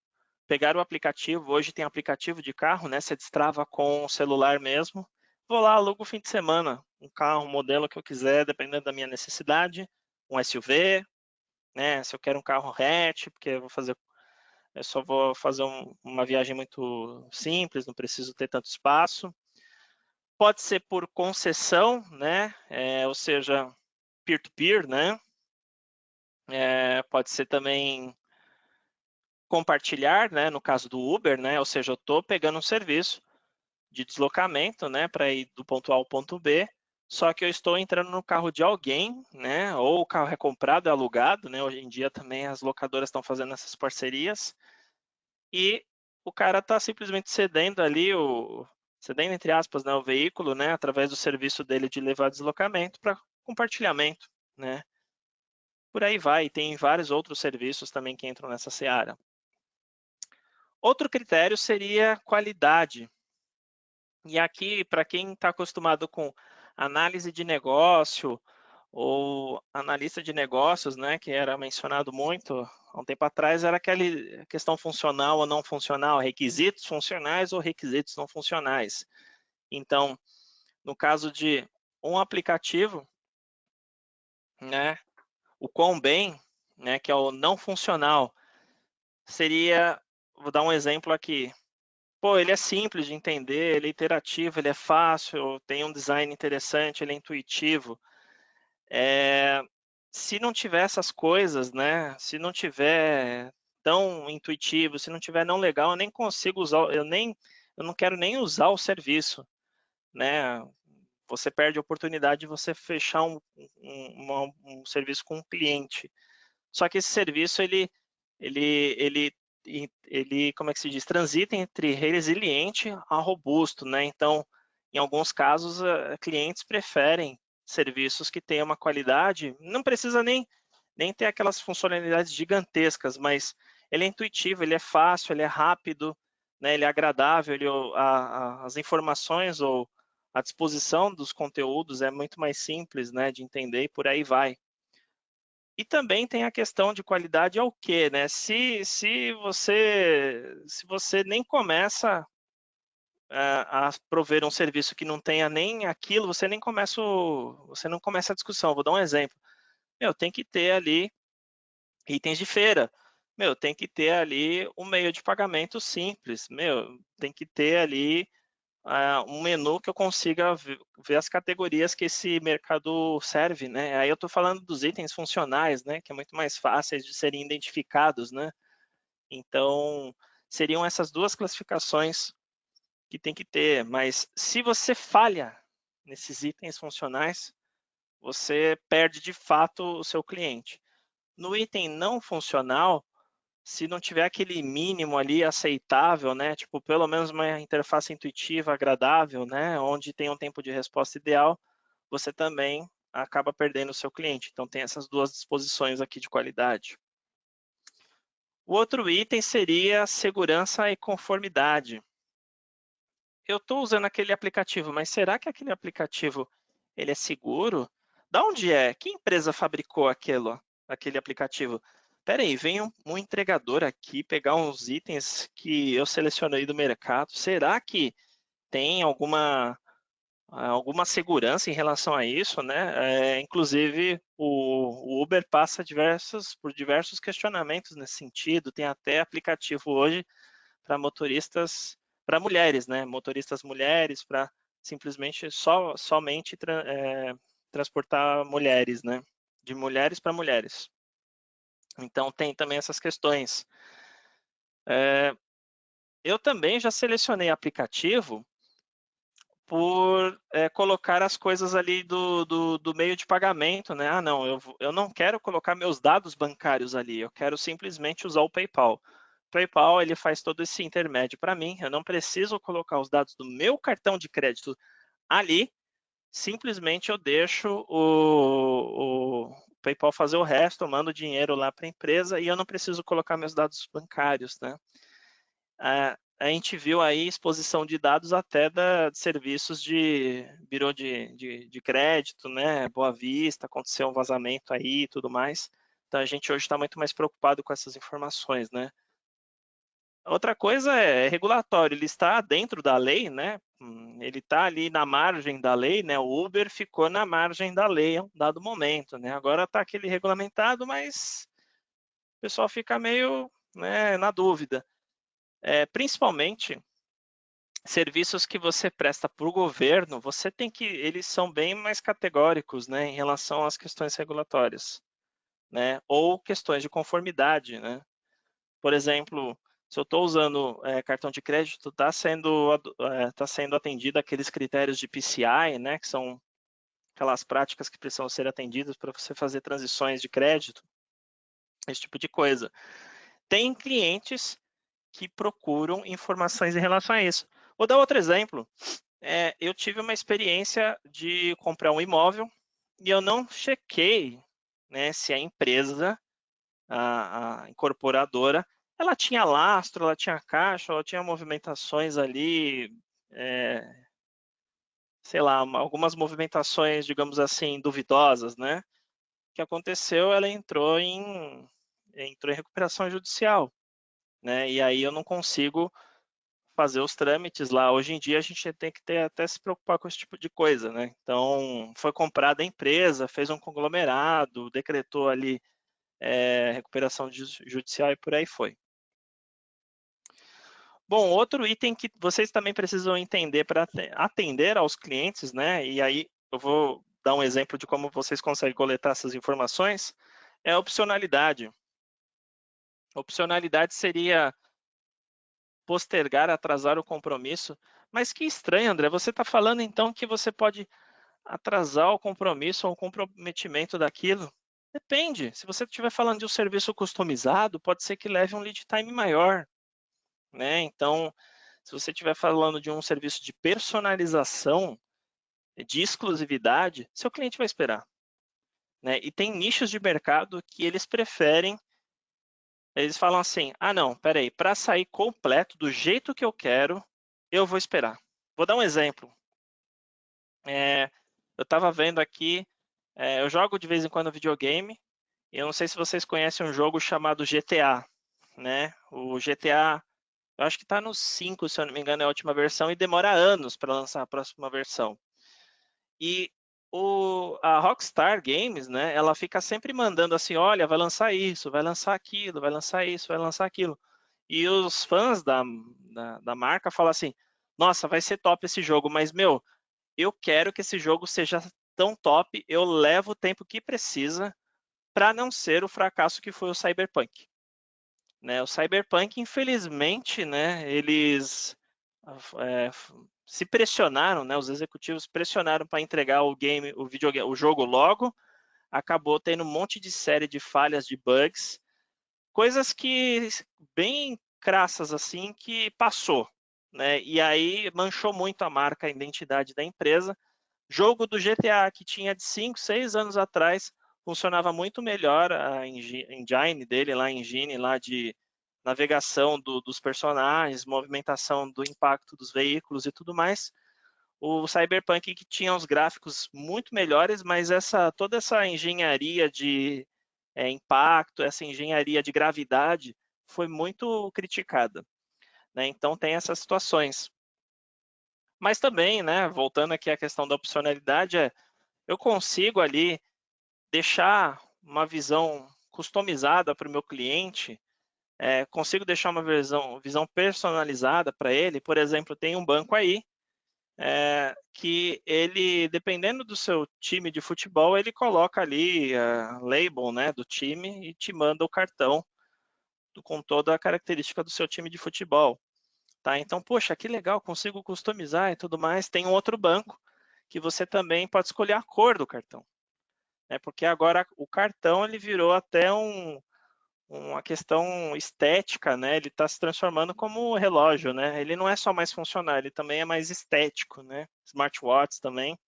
pegar o aplicativo. Hoje tem aplicativo de carro, né? Você destrava com o celular mesmo. Vou lá, alugo o fim de semana. Um carro, um modelo que eu quiser, dependendo da minha necessidade. Um SUV, né? Se eu quero um carro hatch, porque eu só vou fazer uma viagem muito simples, não preciso ter tanto espaço. Pode ser por concessão, né? Ou seja, peer-to-peer, né? Pode ser também compartilhar, né? No caso do Uber, né? Ou seja, eu estou pegando um serviço de deslocamento, né? Para ir do ponto A ao ponto B, só que eu estou entrando no carro de alguém, né? Ou o carro é comprado, é alugado, né? Hoje em dia também as locadoras estão fazendo essas parcerias. E o cara está simplesmente cedendo ali, cedendo entre aspas, né, o veículo, né, através do serviço dele de levar deslocamento para compartilhamento, né. Por aí vai, tem vários outros serviços também que entram nessa seara. Outro critério seria qualidade. E aqui, para quem está acostumado com análise de negócio ou analista de negócios, né, que era mencionado muito há um tempo atrás, era aquela questão funcional ou não funcional, requisitos funcionais ou requisitos não funcionais. Então, no caso de um aplicativo, né, o quão bem, né, que é o não funcional, seria, vou dar um exemplo aqui, pô, ele é simples de entender, ele é interativo, ele é fácil, tem um design interessante, ele é intuitivo. Se não tiver essas coisas, né? Se não tiver tão intuitivo, se não tiver não legal, eu nem consigo usar, eu nem eu não quero nem usar o serviço, né? Você perde a oportunidade de você fechar um serviço com um cliente. Só que esse serviço, como é que se diz? Transita entre resiliente a robusto, né? Então, em alguns casos, clientes preferem serviços que tenham uma qualidade, não precisa nem ter aquelas funcionalidades gigantescas, mas ele é intuitivo, ele é fácil, ele é rápido, né? Ele é agradável, as informações ou a disposição dos conteúdos é muito mais simples, né, de entender e por aí vai. E também tem a questão de qualidade ao quê, né? Se você nem começa a prover um serviço que não tenha nem aquilo, você não começa a discussão. Vou dar um exemplo. Tem que ter ali itens de feira. Tem que ter ali um meio de pagamento simples. Tem que ter ali um menu que eu consiga ver as categorias que esse mercado serve, né? Aí eu estou falando dos itens funcionais, né? Que é muito mais fáceis de serem identificados, né? Então, seriam essas duas classificações que tem que ter. Mas se você falha nesses itens funcionais, você perde de fato o seu cliente. No item não funcional, se não tiver aquele mínimo ali aceitável, né, tipo pelo menos uma interface intuitiva, agradável, né, onde tem um tempo de resposta ideal, você também acaba perdendo o seu cliente. Então tem essas duas disposições aqui de qualidade. O outro item seria segurança e conformidade. Eu estou usando aquele aplicativo, mas será que aquele aplicativo ele é seguro? Da onde é? Que empresa fabricou aquele aplicativo? Espera aí, vem um entregador aqui pegar uns itens que eu selecionei do mercado. Será que tem alguma segurança em relação a isso, né? Inclusive, o Uber passa por diversos questionamentos nesse sentido. Tem até aplicativo hoje para motoristas, para mulheres, né? Motoristas mulheres, para simplesmente somente transportar mulheres, né? De mulheres para mulheres. Então tem também essas questões. Eu também já selecionei aplicativo por colocar as coisas ali do meio de pagamento, né? Não, eu não quero colocar meus dados bancários ali, eu quero simplesmente usar o PayPal. O PayPal, ele faz todo esse intermédio para mim, eu não preciso colocar os dados do meu cartão de crédito ali, simplesmente eu deixo o PayPal fazer o resto, eu mando o dinheiro lá para a empresa e eu não preciso colocar meus dados bancários, né? A gente viu aí exposição de dados até de serviços de birô de crédito, né? Boa Vista, aconteceu um vazamento aí e tudo mais. Então a gente hoje está muito mais preocupado com essas informações, né? Outra coisa é regulatório, ele está dentro da lei, né? Ele está ali na margem da lei, né? O Uber ficou na margem da lei em um dado momento, né? Agora está aquele regulamentado, mas o pessoal fica meio, né, na dúvida. Principalmente serviços que você presta para o governo, eles são bem mais categóricos, né, em relação às questões regulatórias, né, ou questões de conformidade, né. Por exemplo, se eu estou usando cartão de crédito, está sendo atendido aqueles critérios de PCI, né, que são aquelas práticas que precisam ser atendidas para você fazer transições de crédito, esse tipo de coisa. Tem clientes que procuram informações em relação a isso. Vou dar outro exemplo. Eu tive uma experiência de comprar um imóvel e eu não chequei, né, se a empresa, a incorporadora, ela tinha lastro, ela tinha caixa, ela tinha movimentações ali, sei lá, algumas movimentações, digamos assim, duvidosas, né? O que aconteceu, ela entrou em recuperação judicial, né? E aí eu não consigo fazer os trâmites lá. Hoje em dia a gente tem que até se preocupar com esse tipo de coisa, né? Então, foi comprada a empresa, fez um conglomerado, decretou ali recuperação judicial e por aí foi. Bom, outro item que vocês também precisam entender para atender aos clientes, né? E aí eu vou dar um exemplo de como vocês conseguem coletar essas informações, é a opcionalidade. Opcionalidade seria postergar, atrasar o compromisso. Mas que estranho, André, você está falando então que você pode atrasar o compromisso ou o comprometimento daquilo? Depende. Se você estiver falando de um serviço customizado, pode ser que leve um lead time maior, né? Então, se você estiver falando de um serviço de personalização, de exclusividade, seu cliente vai esperar, né? E tem nichos de mercado que eles preferem, eles falam assim, ah não, peraí, para sair completo do jeito que eu quero, eu vou esperar. Vou dar um exemplo. Eu estava vendo aqui, eu jogo de vez em quando videogame, e eu não sei se vocês conhecem um jogo chamado GTA, né? O GTA, eu acho que está no 5, se eu não me engano, é a última versão, e demora anos para lançar a próxima versão. E a Rockstar Games, né, ela fica sempre mandando assim, olha, vai lançar isso, vai lançar aquilo, vai lançar isso, vai lançar aquilo. E os fãs da marca falam assim, nossa, vai ser top esse jogo, mas, meu, eu quero que esse jogo seja tão top, eu levo o tempo que precisa para não ser o fracasso que foi o Cyberpunk. Né, o Cyberpunk, infelizmente, né, eles se pressionaram, né, os executivos pressionaram para entregar o jogo logo, acabou tendo um monte de série de falhas, de bugs, coisas que bem crassas assim, que passou, né, e aí manchou muito a marca, a identidade da empresa. Jogo do GTA que tinha de 5, 6 anos atrás, funcionava muito melhor a engine dele, lá a engine lá de navegação dos personagens, movimentação do impacto dos veículos e tudo mais. O Cyberpunk que tinha os gráficos muito melhores, mas toda essa engenharia de impacto, essa engenharia de gravidade foi muito criticada, né? Então tem essas situações. Mas também, né, voltando aqui à questão da opcionalidade, eu consigo ali deixar uma visão customizada para o meu cliente, consigo deixar uma visão personalizada para ele. Por exemplo, tem um banco aí que ele, dependendo do seu time de futebol, ele coloca ali a label, né, do time e te manda o cartão com toda a característica do seu time de futebol. Tá? Então, poxa, que legal, consigo customizar e tudo mais. Tem um outro banco que você também pode escolher a cor do cartão. Porque agora o cartão ele virou até uma questão estética, né? Ele está se transformando como relógio, né? Ele não é só mais funcional, ele também é mais estético, né? Smartwatch também.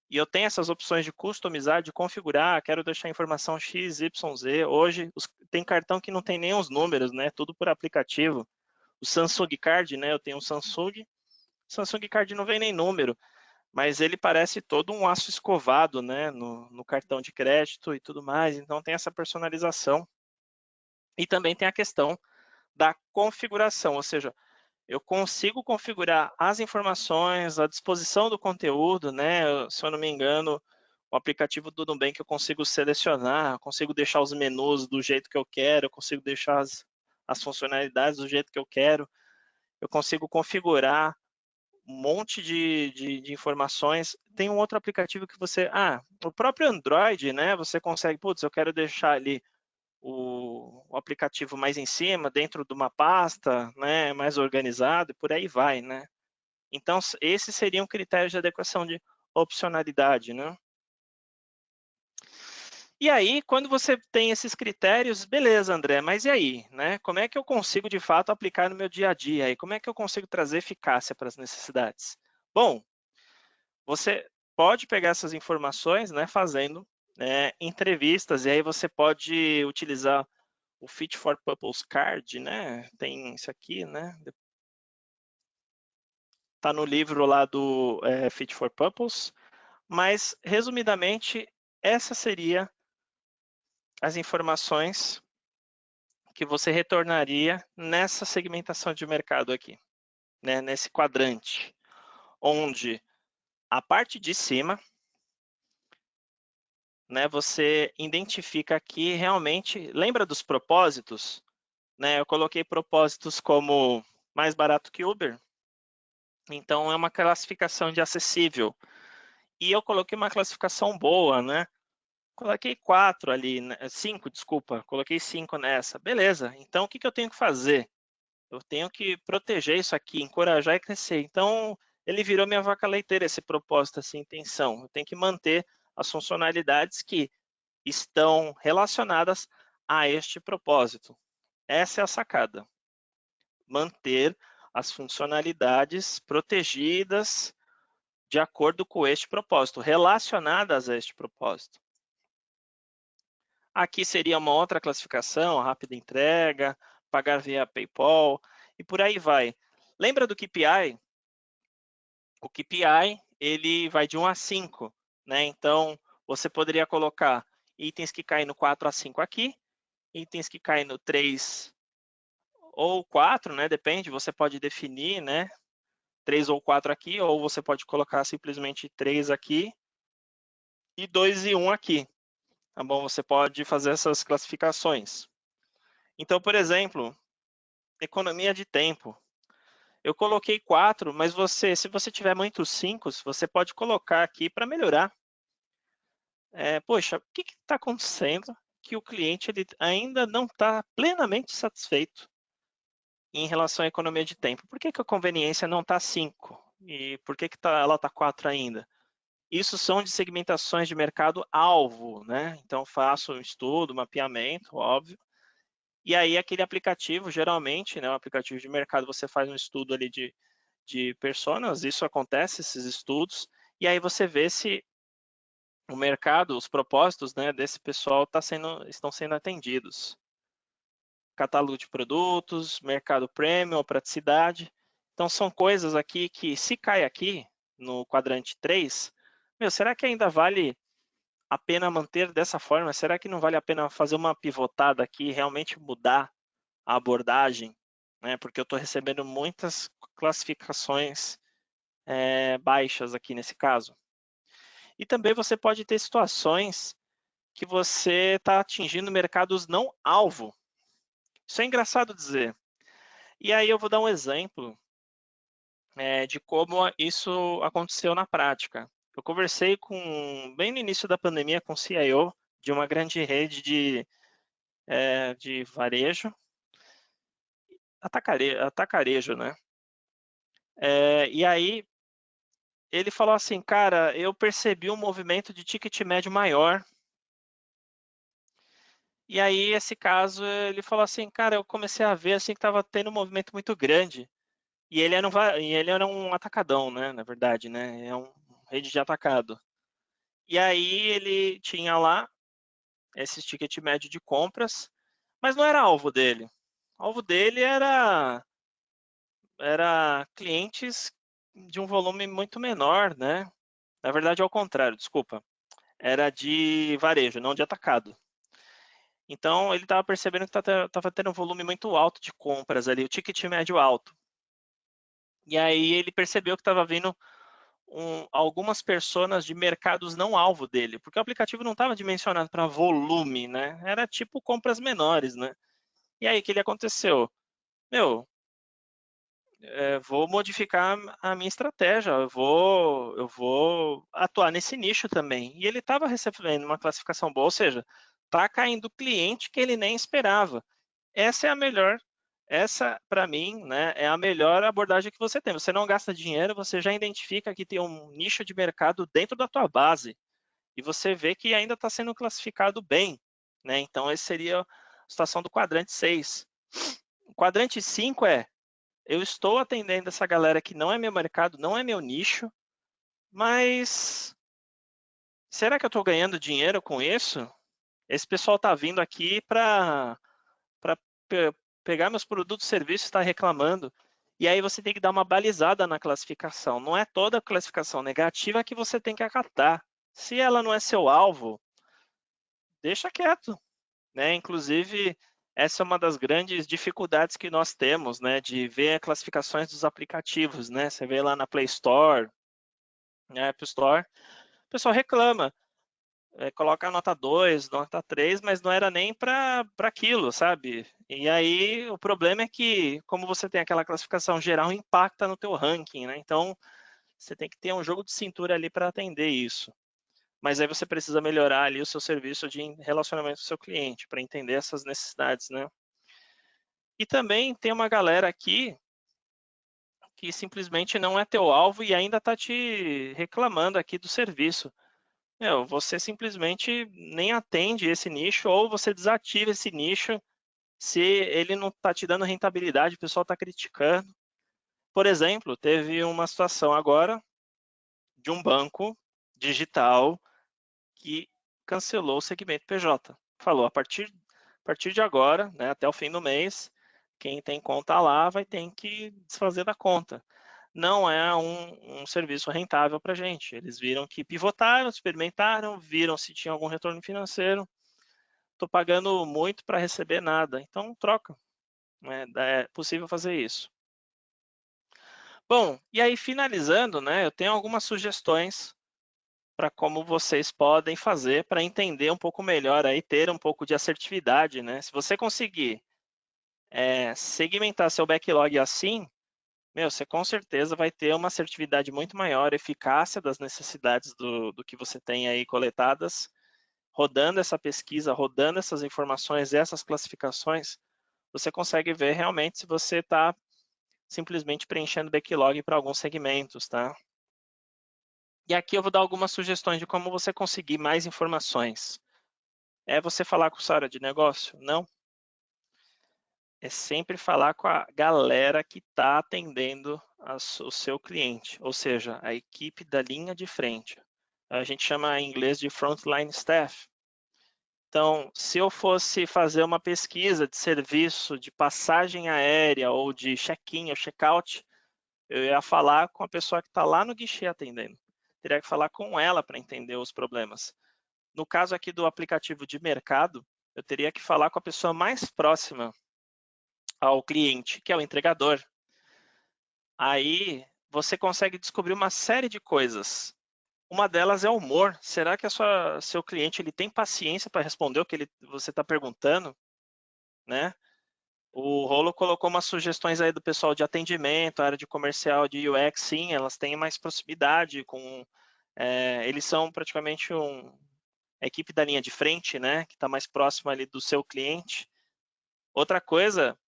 E eu tenho essas opções de customizar, de configurar, quero deixar a informação X, Y, Z. Hoje tem cartão que não tem nem os números, né? Tudo por aplicativo. O Samsung Card, né? Eu tenho um Samsung Card não vem nem número, mas ele parece todo um aço escovado, né, no cartão de crédito e tudo mais, então tem essa personalização. E também tem a questão da configuração, ou seja, eu consigo configurar as informações, a disposição do conteúdo, né, se eu não me engano, o aplicativo do Nubank eu consigo selecionar, consigo deixar os menus do jeito que eu quero, eu consigo deixar as funcionalidades do jeito que eu quero, eu consigo configurar um monte de informações. Tem um outro aplicativo que você... o próprio Android, né? Você consegue... Putz, eu quero deixar ali o aplicativo mais em cima, dentro de uma pasta, né? Mais organizado, e por aí vai, né? Então, esses seriam critérios de adequação de opcionalidade, né? E aí, quando você tem esses critérios, beleza, André, mas e aí, né? Como é que eu consigo, de fato, aplicar no meu dia a dia? E como é que eu consigo trazer eficácia para as necessidades? Bom, você pode pegar essas informações, né, fazendo entrevistas, e aí você pode utilizar o Fit for Purpose Card, né? Tem isso aqui, né? Tá no livro lá do Fit for Purpose, mas, resumidamente, essa seria as informações que você retornaria nessa segmentação de mercado aqui, né, nesse quadrante, onde a parte de cima, né, você identifica aqui realmente, lembra dos propósitos? Né, eu coloquei propósitos como mais barato que Uber, então é uma classificação de acessível. E eu coloquei uma classificação boa, né? Coloquei 4 ali, 5, desculpa, coloquei 5 nessa. Beleza, então o que eu tenho que fazer? Eu tenho que proteger isso aqui, encorajar e crescer. Então, ele virou minha vaca leiteira, esse propósito, essa intenção. Eu tenho que manter as funcionalidades que estão relacionadas a este propósito. Essa é a sacada. Manter as funcionalidades protegidas de acordo com este propósito, relacionadas a este propósito. Aqui seria uma outra classificação, rápida entrega, pagar via PayPal e por aí vai. Lembra do KPI? O KPI, ele vai de 1 a 5, né? Então, você poderia colocar itens que caem no 4 a 5 aqui, itens que caem no 3 ou 4, né? Depende, você pode definir, né? 3 ou 4 aqui, ou você pode colocar simplesmente 3 aqui e 2 e 1 aqui. Tá bom? Você pode fazer essas classificações. Então, por exemplo, economia de tempo. Eu coloquei 4, mas se você tiver muitos 5, você pode colocar aqui para melhorar. Poxa, o que está acontecendo que o cliente ele ainda não está plenamente satisfeito em relação à economia de tempo? Por que a conveniência não está 5? E por que ela está 4 ainda? Isso são de segmentações de mercado-alvo, né? Então, faço um estudo, mapeamento, óbvio. E aí, aquele aplicativo, geralmente, né, o aplicativo de mercado, você faz um estudo ali de personas, isso acontece, esses estudos, e aí você vê se o mercado, os propósitos, né, desse pessoal estão sendo atendidos. Catálogo de produtos, mercado premium, praticidade. Então, são coisas aqui que, se cai aqui, no quadrante 3, será que ainda vale a pena manter dessa forma? Será que não vale a pena fazer uma pivotada aqui, realmente mudar a abordagem? Né? Porque eu estou recebendo muitas classificações baixas aqui nesse caso. E também você pode ter situações que você está atingindo mercados não alvo. Isso é engraçado dizer. E aí eu vou dar um exemplo de como isso aconteceu na prática. Eu conversei bem no início da pandemia com o CIO de uma grande rede de varejo, atacarejo, né? E aí ele falou assim, cara, eu percebi um movimento de ticket médio maior. E aí, esse caso, ele falou assim, cara, eu comecei a ver assim que estava tendo um movimento muito grande. E ele era um atacadão, né? Na verdade, né? É um rede de atacado. E aí ele tinha lá esse ticket médio de compras, mas não era alvo dele. O alvo dele era clientes de um volume muito menor, né? Na verdade, ao contrário, desculpa. Era de varejo, não de atacado. Então, ele estava percebendo que estava tendo um volume muito alto de compras ali, o ticket médio alto. E aí ele percebeu que estava vindo algumas personas de mercados não alvo dele, porque o aplicativo não estava dimensionado para volume, né? Era tipo compras menores, né? E aí o que aconteceu? Vou modificar a minha estratégia, eu vou atuar nesse nicho também. E ele estava recebendo uma classificação boa, ou seja, está caindo cliente que ele nem esperava. Essa para mim, né, é a melhor abordagem que você tem. Você não gasta dinheiro, você já identifica que tem um nicho de mercado dentro da tua base e você vê que ainda está sendo classificado bem, né? Então, essa seria a situação do quadrante 6. O quadrante 5 eu estou atendendo essa galera que não é meu mercado, não é meu nicho, mas será que eu estou ganhando dinheiro com isso? Esse pessoal está vindo aqui para pegar meus produtos e serviços e está reclamando. E aí você tem que dar uma balizada na classificação. Não é toda classificação negativa que você tem que acatar. Se ela não é seu alvo, deixa quieto. Né? Inclusive, essa é uma das grandes dificuldades que nós temos, né? De ver classificações dos aplicativos. Né? Você vê lá na Play Store, na App Store, o pessoal reclama. Coloca a nota 2, nota 3, mas não era nem para aquilo, sabe? E aí o problema é que, como você tem aquela classificação geral, impacta no teu ranking, né? Então, você tem que ter um jogo de cintura ali para atender isso. Mas aí você precisa melhorar ali o seu serviço de relacionamento com o seu cliente, para entender essas necessidades, né? E também tem uma galera aqui que simplesmente não é teu alvo e ainda está te reclamando aqui do serviço. Você simplesmente nem atende esse nicho ou você desativa esse nicho se ele não está te dando rentabilidade, o pessoal está criticando. Por exemplo, teve uma situação agora de um banco digital que cancelou o segmento PJ. Falou, a partir de agora, né, até o fim do mês, quem tem conta lá vai ter que desfazer da conta. Não é um serviço rentável para a gente. Eles viram que pivotaram, experimentaram, viram se tinha algum retorno financeiro. Estou pagando muito para receber nada, então troca. É possível fazer isso. Bom, e aí finalizando, né, eu tenho algumas sugestões para como vocês podem fazer para entender um pouco melhor, aí, ter um pouco de assertividade. Né? Se você conseguir segmentar seu backlog assim, você com certeza vai ter uma assertividade muito maior, eficácia das necessidades do que você tem aí coletadas, rodando essa pesquisa, rodando essas informações, essas classificações, você consegue ver realmente se você está simplesmente preenchendo backlog para alguns segmentos, tá? E aqui eu vou dar algumas sugestões de como você conseguir mais informações. É você falar com sua área de negócio? Não. É sempre falar com a galera que está atendendo o seu cliente, ou seja, a equipe da linha de frente. A gente chama em inglês de frontline staff. Então, se eu fosse fazer uma pesquisa de serviço de passagem aérea ou de check-in ou check-out, eu ia falar com a pessoa que está lá no guichê atendendo. Teria que falar com ela para entender os problemas. No caso aqui do aplicativo de mercado, eu teria que falar com a pessoa mais próxima ao cliente, que é o entregador. Aí você consegue descobrir uma série de coisas. Uma delas é o humor. Será que seu cliente ele tem paciência para responder o que você está perguntando? Né? O Rolo colocou umas sugestões aí do pessoal de atendimento, área de comercial, de UX, sim, elas têm mais proximidade com... eles são praticamente a equipe da linha de frente, né, que está mais próxima ali do seu cliente. Outra coisa,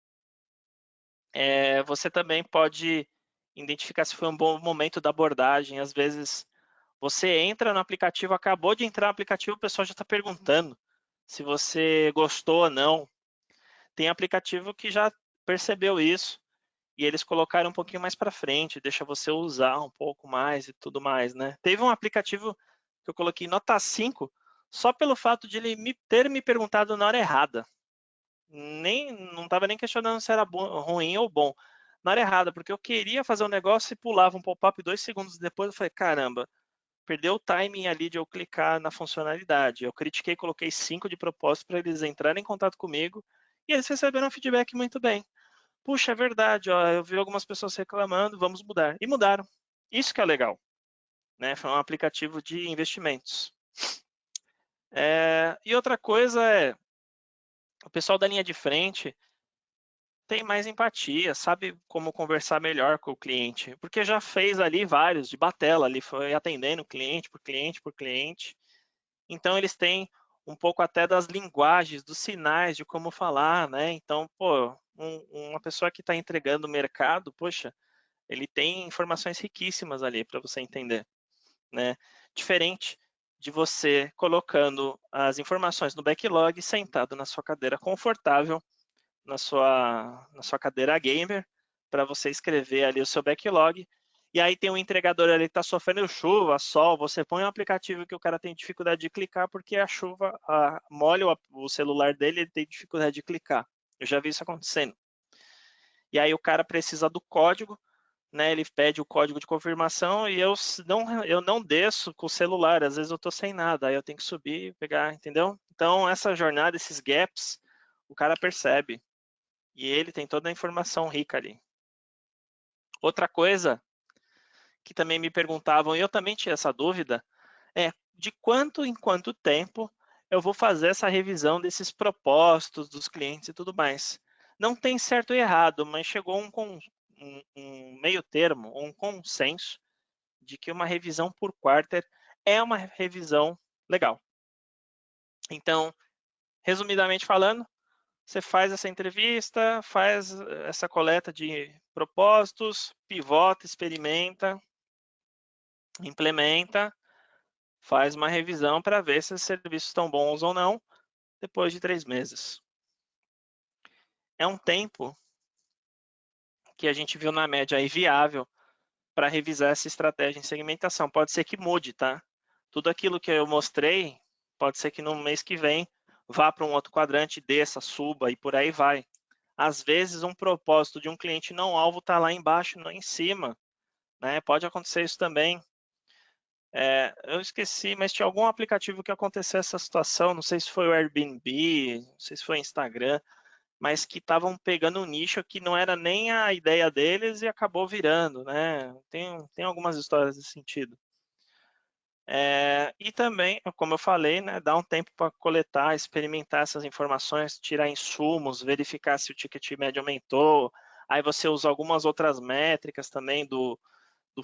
você também pode identificar se foi um bom momento da abordagem. Às vezes, você entra no aplicativo, acabou de entrar no aplicativo, o pessoal já está perguntando se você gostou ou não. Tem aplicativo que já percebeu isso e eles colocaram um pouquinho mais para frente, deixa você usar um pouco mais e tudo mais, né? Teve um aplicativo que eu coloquei nota 5 só pelo fato de ele ter me perguntado na hora errada. Não estava nem questionando se era ruim ou bom. Na hora errada, porque eu queria fazer um negócio e pulava um pop-up 2 segundos depois. Eu falei, caramba, perdeu o timing ali de eu clicar na funcionalidade. Eu critiquei, coloquei 5 de propósito para eles entrarem em contato comigo e eles receberam um feedback muito bem. Puxa, é verdade, ó, eu vi algumas pessoas reclamando, vamos mudar. E mudaram. Isso que é legal. Né? Foi um aplicativo de investimentos. E outra coisa o pessoal da linha de frente tem mais empatia, sabe como conversar melhor com o cliente, porque já fez ali vários, de batela, ali foi atendendo cliente por cliente por cliente. Então, eles têm um pouco até das linguagens, dos sinais de como falar, né? Então, pô, uma pessoa que está entregando o mercado, poxa, ele tem informações riquíssimas ali para você entender, né? Diferente de você colocando as informações no backlog, sentado na sua cadeira confortável, na sua cadeira gamer, para você escrever ali o seu backlog. E aí tem um entregador ali que está sofrendo chuva, sol, você põe um aplicativo que o cara tem dificuldade de clicar porque a chuva molha o celular dele, ele tem dificuldade de clicar. Eu já vi isso acontecendo. E aí o cara precisa do código, né? Ele pede o código de confirmação e eu não desço com o celular, às vezes eu estou sem nada, aí eu tenho que subir, pegar, entendeu? Então essa jornada, esses gaps, o cara percebe. E ele tem toda a informação rica ali. Outra coisa que também me perguntavam, e eu também tinha essa dúvida, é de quanto em quanto tempo eu vou fazer essa revisão desses propósitos dos clientes e tudo mais. Não tem certo e errado, mas chegou um meio termo, um consenso de que uma revisão por quarter é uma revisão legal. Então, resumidamente falando, Você faz essa entrevista, faz essa coleta de propósitos, pivota, experimenta, implementa, faz uma revisão para ver se os serviços estão bons ou não, depois de 3 meses. É um tempo que a gente viu na média aí viável para revisar essa estratégia em segmentação. Pode ser que mude, tá? Tudo aquilo que eu mostrei, pode ser que no mês que vem vá para um outro quadrante, desça, suba e por aí vai. Às vezes um propósito de um cliente não alvo está lá embaixo, não em cima, né? Pode acontecer isso também. Eu esqueci, mas tinha algum aplicativo que aconteceu essa situação, não sei se foi o Airbnb, não sei se foi o Instagram, mas que estavam pegando um nicho que não era nem a ideia deles e acabou virando, né? Tem algumas histórias nesse sentido. E também, como eu falei, né, dá um tempo para coletar, experimentar essas informações, tirar insumos, verificar se o ticket médio aumentou. Aí você usa algumas outras métricas também do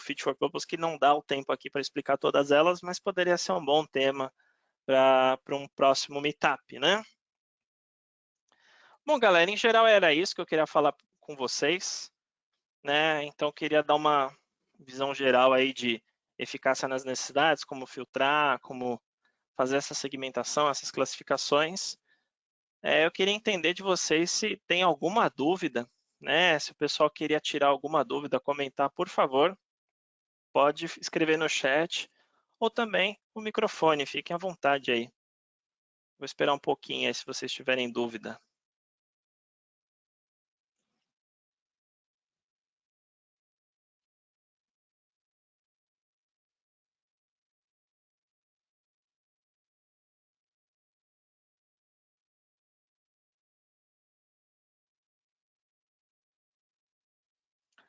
Fit for Purpose, que não dá o tempo aqui para explicar todas elas, mas poderia ser um bom tema para um próximo meetup, né? Bom, galera, em geral era isso que eu queria falar com vocês, né? Então, eu queria dar uma visão geral aí de eficácia nas necessidades, como filtrar, como fazer essa segmentação, essas classificações. Eu queria entender de vocês se tem alguma dúvida, né? Se o pessoal queria tirar alguma dúvida, comentar, por favor, pode escrever no chat ou também o microfone, fiquem à vontade aí. Vou esperar um pouquinho aí se vocês tiverem dúvida.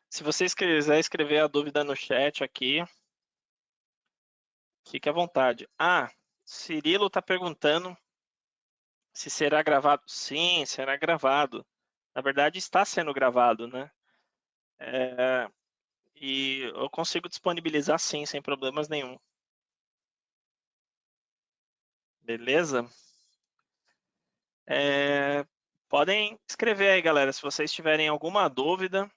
Se vocês quiserem escrever a dúvida no chat aqui, fique à vontade. Cirilo está perguntando se será gravado. Sim, será gravado. Na verdade, está sendo gravado, né? E eu consigo disponibilizar sim, sem problemas nenhum. Beleza? Podem escrever aí, galera, se vocês tiverem alguma dúvida.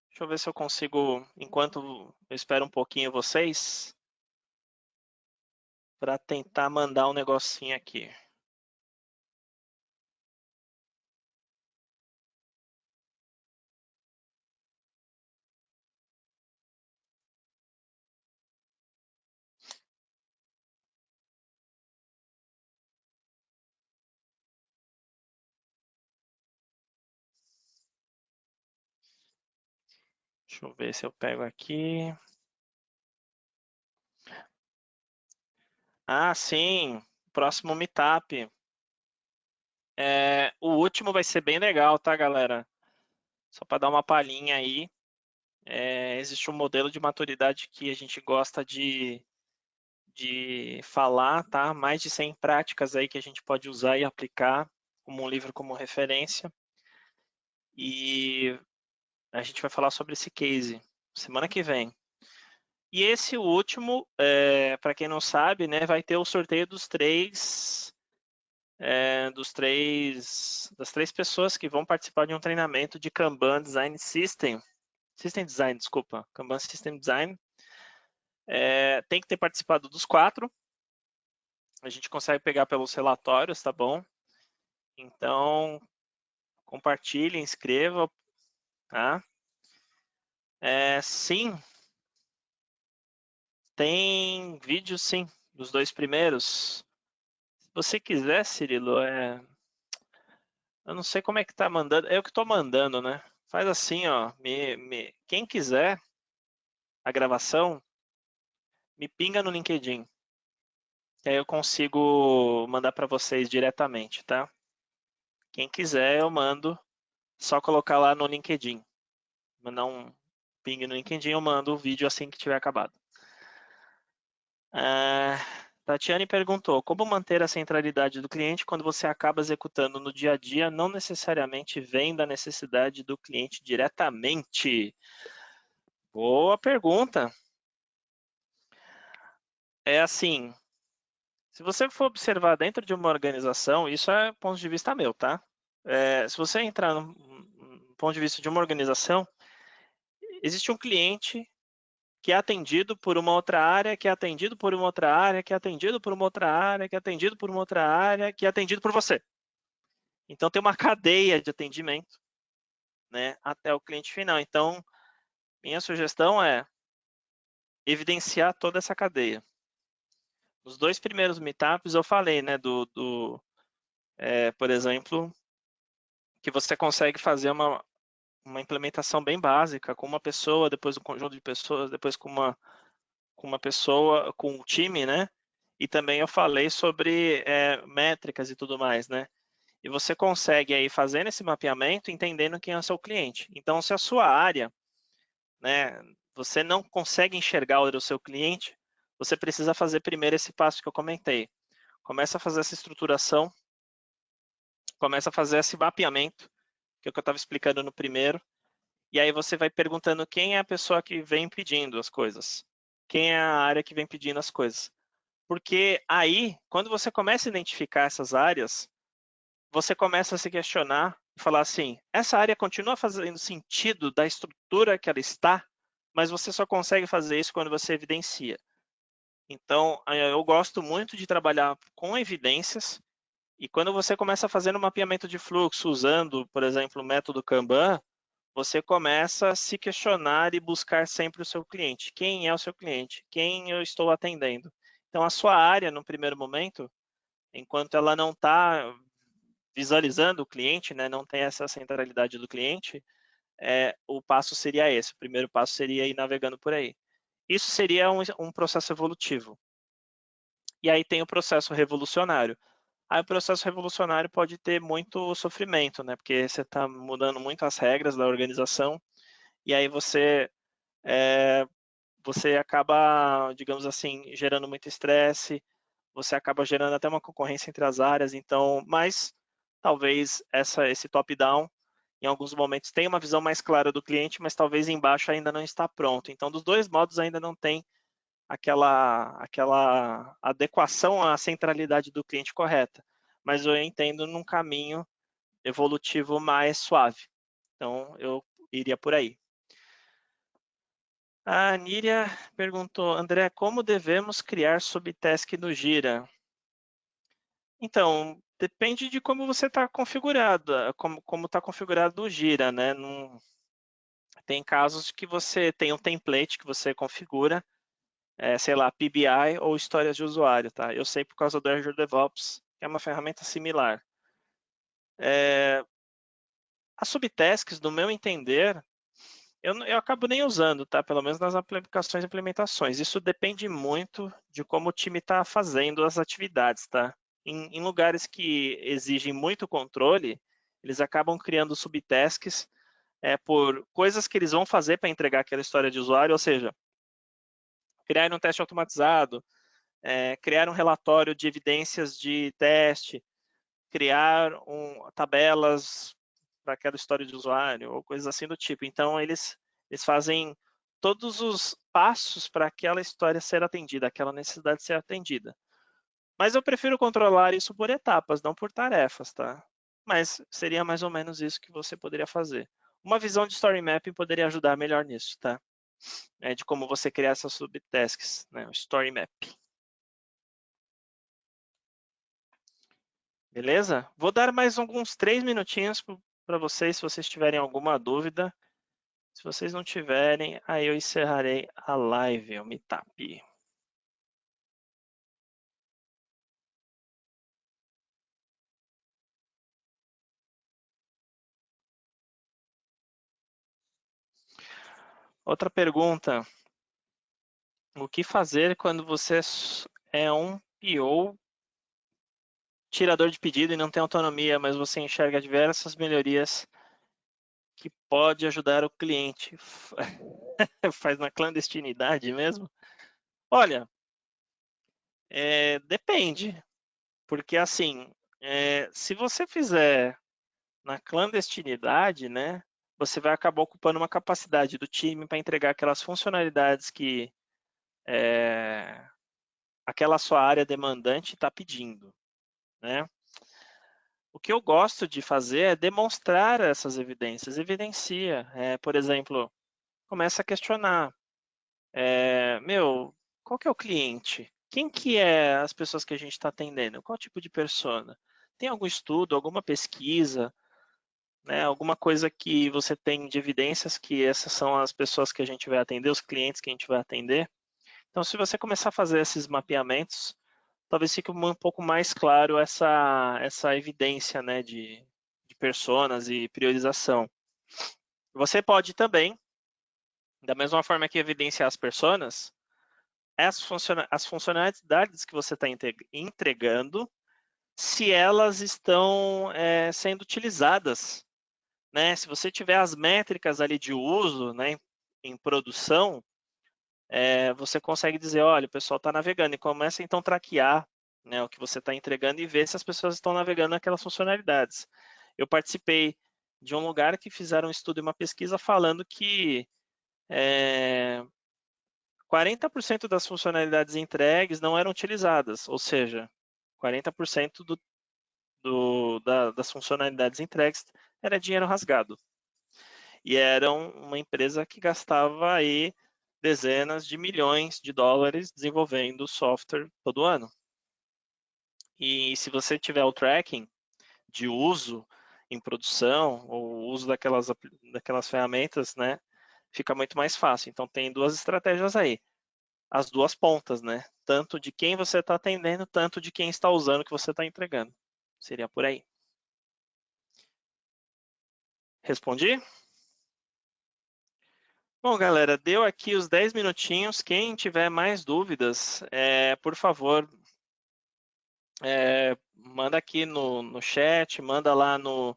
Deixa eu ver se eu consigo, enquanto eu espero um pouquinho vocês, para tentar mandar um negocinho aqui. Deixa eu ver se eu pego aqui. Sim, próximo meetup. O último vai ser bem legal, tá, galera? Só para dar uma palhinha aí. Existe um modelo de maturidade que a gente gosta de falar, tá? Mais de 100 práticas aí que a gente pode usar e aplicar como um livro como referência. E a gente vai falar sobre esse case semana que vem. E esse último, para quem não sabe, né, vai ter o sorteio das três pessoas que vão participar de um treinamento de Kanban Design System Design, desculpa, Kanban System Design. Tem que ter participado dos 4. A gente consegue pegar pelos relatórios, tá bom? Então, compartilhem, inscrevam, tá? Sim, tem vídeo sim, dos 2 primeiros. Se você quiser, Cirilo, eu não sei como é que tá mandando, eu que tô mandando, né? Faz assim, ó, quem quiser a gravação, me pinga no LinkedIn, que aí eu consigo mandar para vocês diretamente, tá? Quem quiser, eu mando, só colocar lá no LinkedIn. Mandar um ping no LinkedIn, eu mando o vídeo assim que tiver acabado. Tatiane perguntou, como manter a centralidade do cliente quando você acaba executando no dia a dia, não necessariamente vem da necessidade do cliente diretamente? Boa pergunta. Assim, se você for observar dentro de uma organização, isso é ponto de vista meu, tá? se você entrar no ponto de vista de uma organização, existe um cliente que é atendido por uma outra área, que é atendido por uma outra área, que é atendido por uma outra área, que é atendido por uma outra área, que é atendido por você. Então tem uma cadeia de atendimento, né, até o cliente final. Então, minha sugestão é evidenciar toda essa cadeia. Nos 2 primeiros meetups eu falei, né, por exemplo, que você consegue fazer uma implementação bem básica com uma pessoa, depois um conjunto de pessoas, depois com uma pessoa, com um time, né? E também eu falei sobre métricas e tudo mais, né? E você consegue aí fazendo esse mapeamento, entendendo quem é o seu cliente. Então, se a sua área, né, você não consegue enxergar o seu cliente, você precisa fazer primeiro esse passo que eu comentei. Começa a fazer essa estruturação, começa a fazer esse mapeamento, que é o que eu estava explicando no primeiro, e aí você vai perguntando quem é a pessoa que vem pedindo as coisas, quem é a área que vem pedindo as coisas. Porque aí, quando você começa a identificar essas áreas, você começa a se questionar e falar assim, essa área continua fazendo sentido da estrutura que ela está, mas você só consegue fazer isso quando você evidencia. Então, eu gosto muito de trabalhar com evidências, e quando você começa a fazer um mapeamento de fluxo usando, por exemplo, o método Kanban, você começa a se questionar e buscar sempre o seu cliente. Quem é o seu cliente? Quem eu estou atendendo? Então, a sua área, no primeiro momento, enquanto ela não está visualizando o cliente, né, não tem essa centralidade do cliente, o passo seria esse. O primeiro passo seria ir navegando por aí. Isso seria um processo evolutivo. E aí tem o processo revolucionário. Aí o processo revolucionário pode ter muito sofrimento, né? Porque você está mudando muito as regras da organização e aí você acaba, digamos assim, gerando muito estresse, você acaba gerando até uma concorrência entre as áreas, então, mas talvez esse top-down, em alguns momentos, tenha uma visão mais clara do cliente, mas talvez embaixo ainda não está pronto. Então, dos 2 modos ainda não tem aquela adequação à centralidade do cliente correta, mas eu entendo num caminho evolutivo mais suave. Então, eu iria por aí. A Níria perguntou, André, como devemos criar subtask no Gira? Então, depende de como você está configurado, como está configurado o Gira, né? Tem casos que você tem um template que você configura, sei lá, PBI ou histórias de usuário, tá? Eu sei por causa do Azure DevOps, que é uma ferramenta similar. As subtasks, no meu entender, eu acabo nem usando, tá? Pelo menos nas aplicações e implementações. Isso depende muito de como o time está fazendo as atividades, tá? Em lugares que exigem muito controle, eles acabam criando subtasks por coisas que eles vão fazer para entregar aquela história de usuário, ou seja, criar um teste automatizado, criar um relatório de evidências de teste, criar tabelas para aquela história de usuário, ou coisas assim do tipo. Então, eles fazem todos os passos para aquela história ser atendida, aquela necessidade ser atendida. Mas eu prefiro controlar isso por etapas, não por tarefas, tá? Mas seria mais ou menos isso que você poderia fazer. Uma visão de story mapping poderia ajudar melhor nisso, tá? De como você criar essas subtasks, né? O story map. Beleza? Vou dar mais alguns 3 minutinhos para vocês, se vocês tiverem alguma dúvida. Se vocês não tiverem, aí eu encerrarei a live, o Meetup. Outra pergunta. O que fazer quando você é um PO, tirador de pedido e não tem autonomia, mas você enxerga diversas melhorias que pode ajudar o cliente? Faz na clandestinidade mesmo? Olha, depende. Porque assim, se você fizer na clandestinidade, né, você vai acabar ocupando uma capacidade do time para entregar aquelas funcionalidades que aquela sua área demandante está pedindo, né? O que eu gosto de fazer é demonstrar essas evidências, evidencia. Por exemplo, começa a questionar. Qual que é o cliente? Quem que é as pessoas que a gente está atendendo? Qual tipo de persona? Tem algum estudo, alguma pesquisa, né? Alguma coisa que você tem de evidências que essas são as pessoas que a gente vai atender, os clientes que a gente vai atender? Então, se você começar a fazer esses mapeamentos, talvez fique um pouco mais claro essa evidência, né, de personas e priorização. Você pode também, da mesma forma que evidenciar as personas, as funcionalidades que você está entregando, se elas estão sendo utilizadas, né? Se você tiver as métricas ali de uso, né, em produção, você consegue dizer, olha, o pessoal está navegando e começa então a traquear, né, o que você está entregando e ver se as pessoas estão navegando naquelas funcionalidades. Eu participei de um lugar que fizeram um estudo e uma pesquisa falando que 40% das funcionalidades entregues não eram utilizadas, ou seja, 40% das funcionalidades entregues era dinheiro rasgado. E era uma empresa que gastava aí dezenas de milhões de dólares desenvolvendo software todo ano. E se você tiver o tracking de uso em produção, ou uso daquelas ferramentas, né, fica muito mais fácil. Então tem duas estratégias aí. As duas pontas, né? Tanto de quem você está atendendo, tanto de quem está usando o que você está entregando. Seria por aí. Respondi? Bom, galera, deu aqui os 10 minutinhos. Quem tiver mais dúvidas, por favor, manda aqui no chat, manda lá no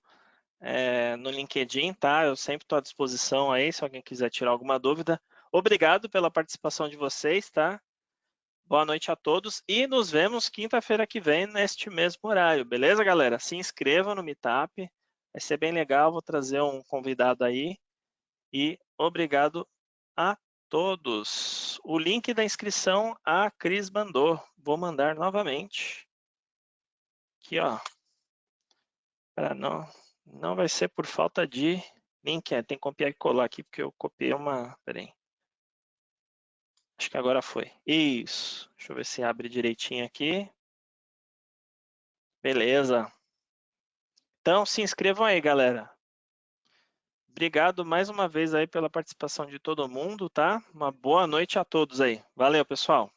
LinkedIn, tá? Eu sempre estou à disposição aí, se alguém quiser tirar alguma dúvida. Obrigado pela participação de vocês, tá? Boa noite a todos e nos vemos quinta-feira que vem neste mesmo horário, beleza, galera? Se inscrevam no Meetup, vai ser bem legal, vou trazer um convidado aí e obrigado a todos. O link da inscrição a Cris mandou, vou mandar novamente. Aqui, ó, para não vai ser por falta de link, tem que copiar e colar aqui porque eu copiei peraí. Acho que agora foi. Isso, deixa eu ver se abre direitinho aqui. Beleza. Então, se inscrevam aí, galera. Obrigado mais uma vez aí pela participação de todo mundo, tá? Uma boa noite a todos aí. Valeu, pessoal.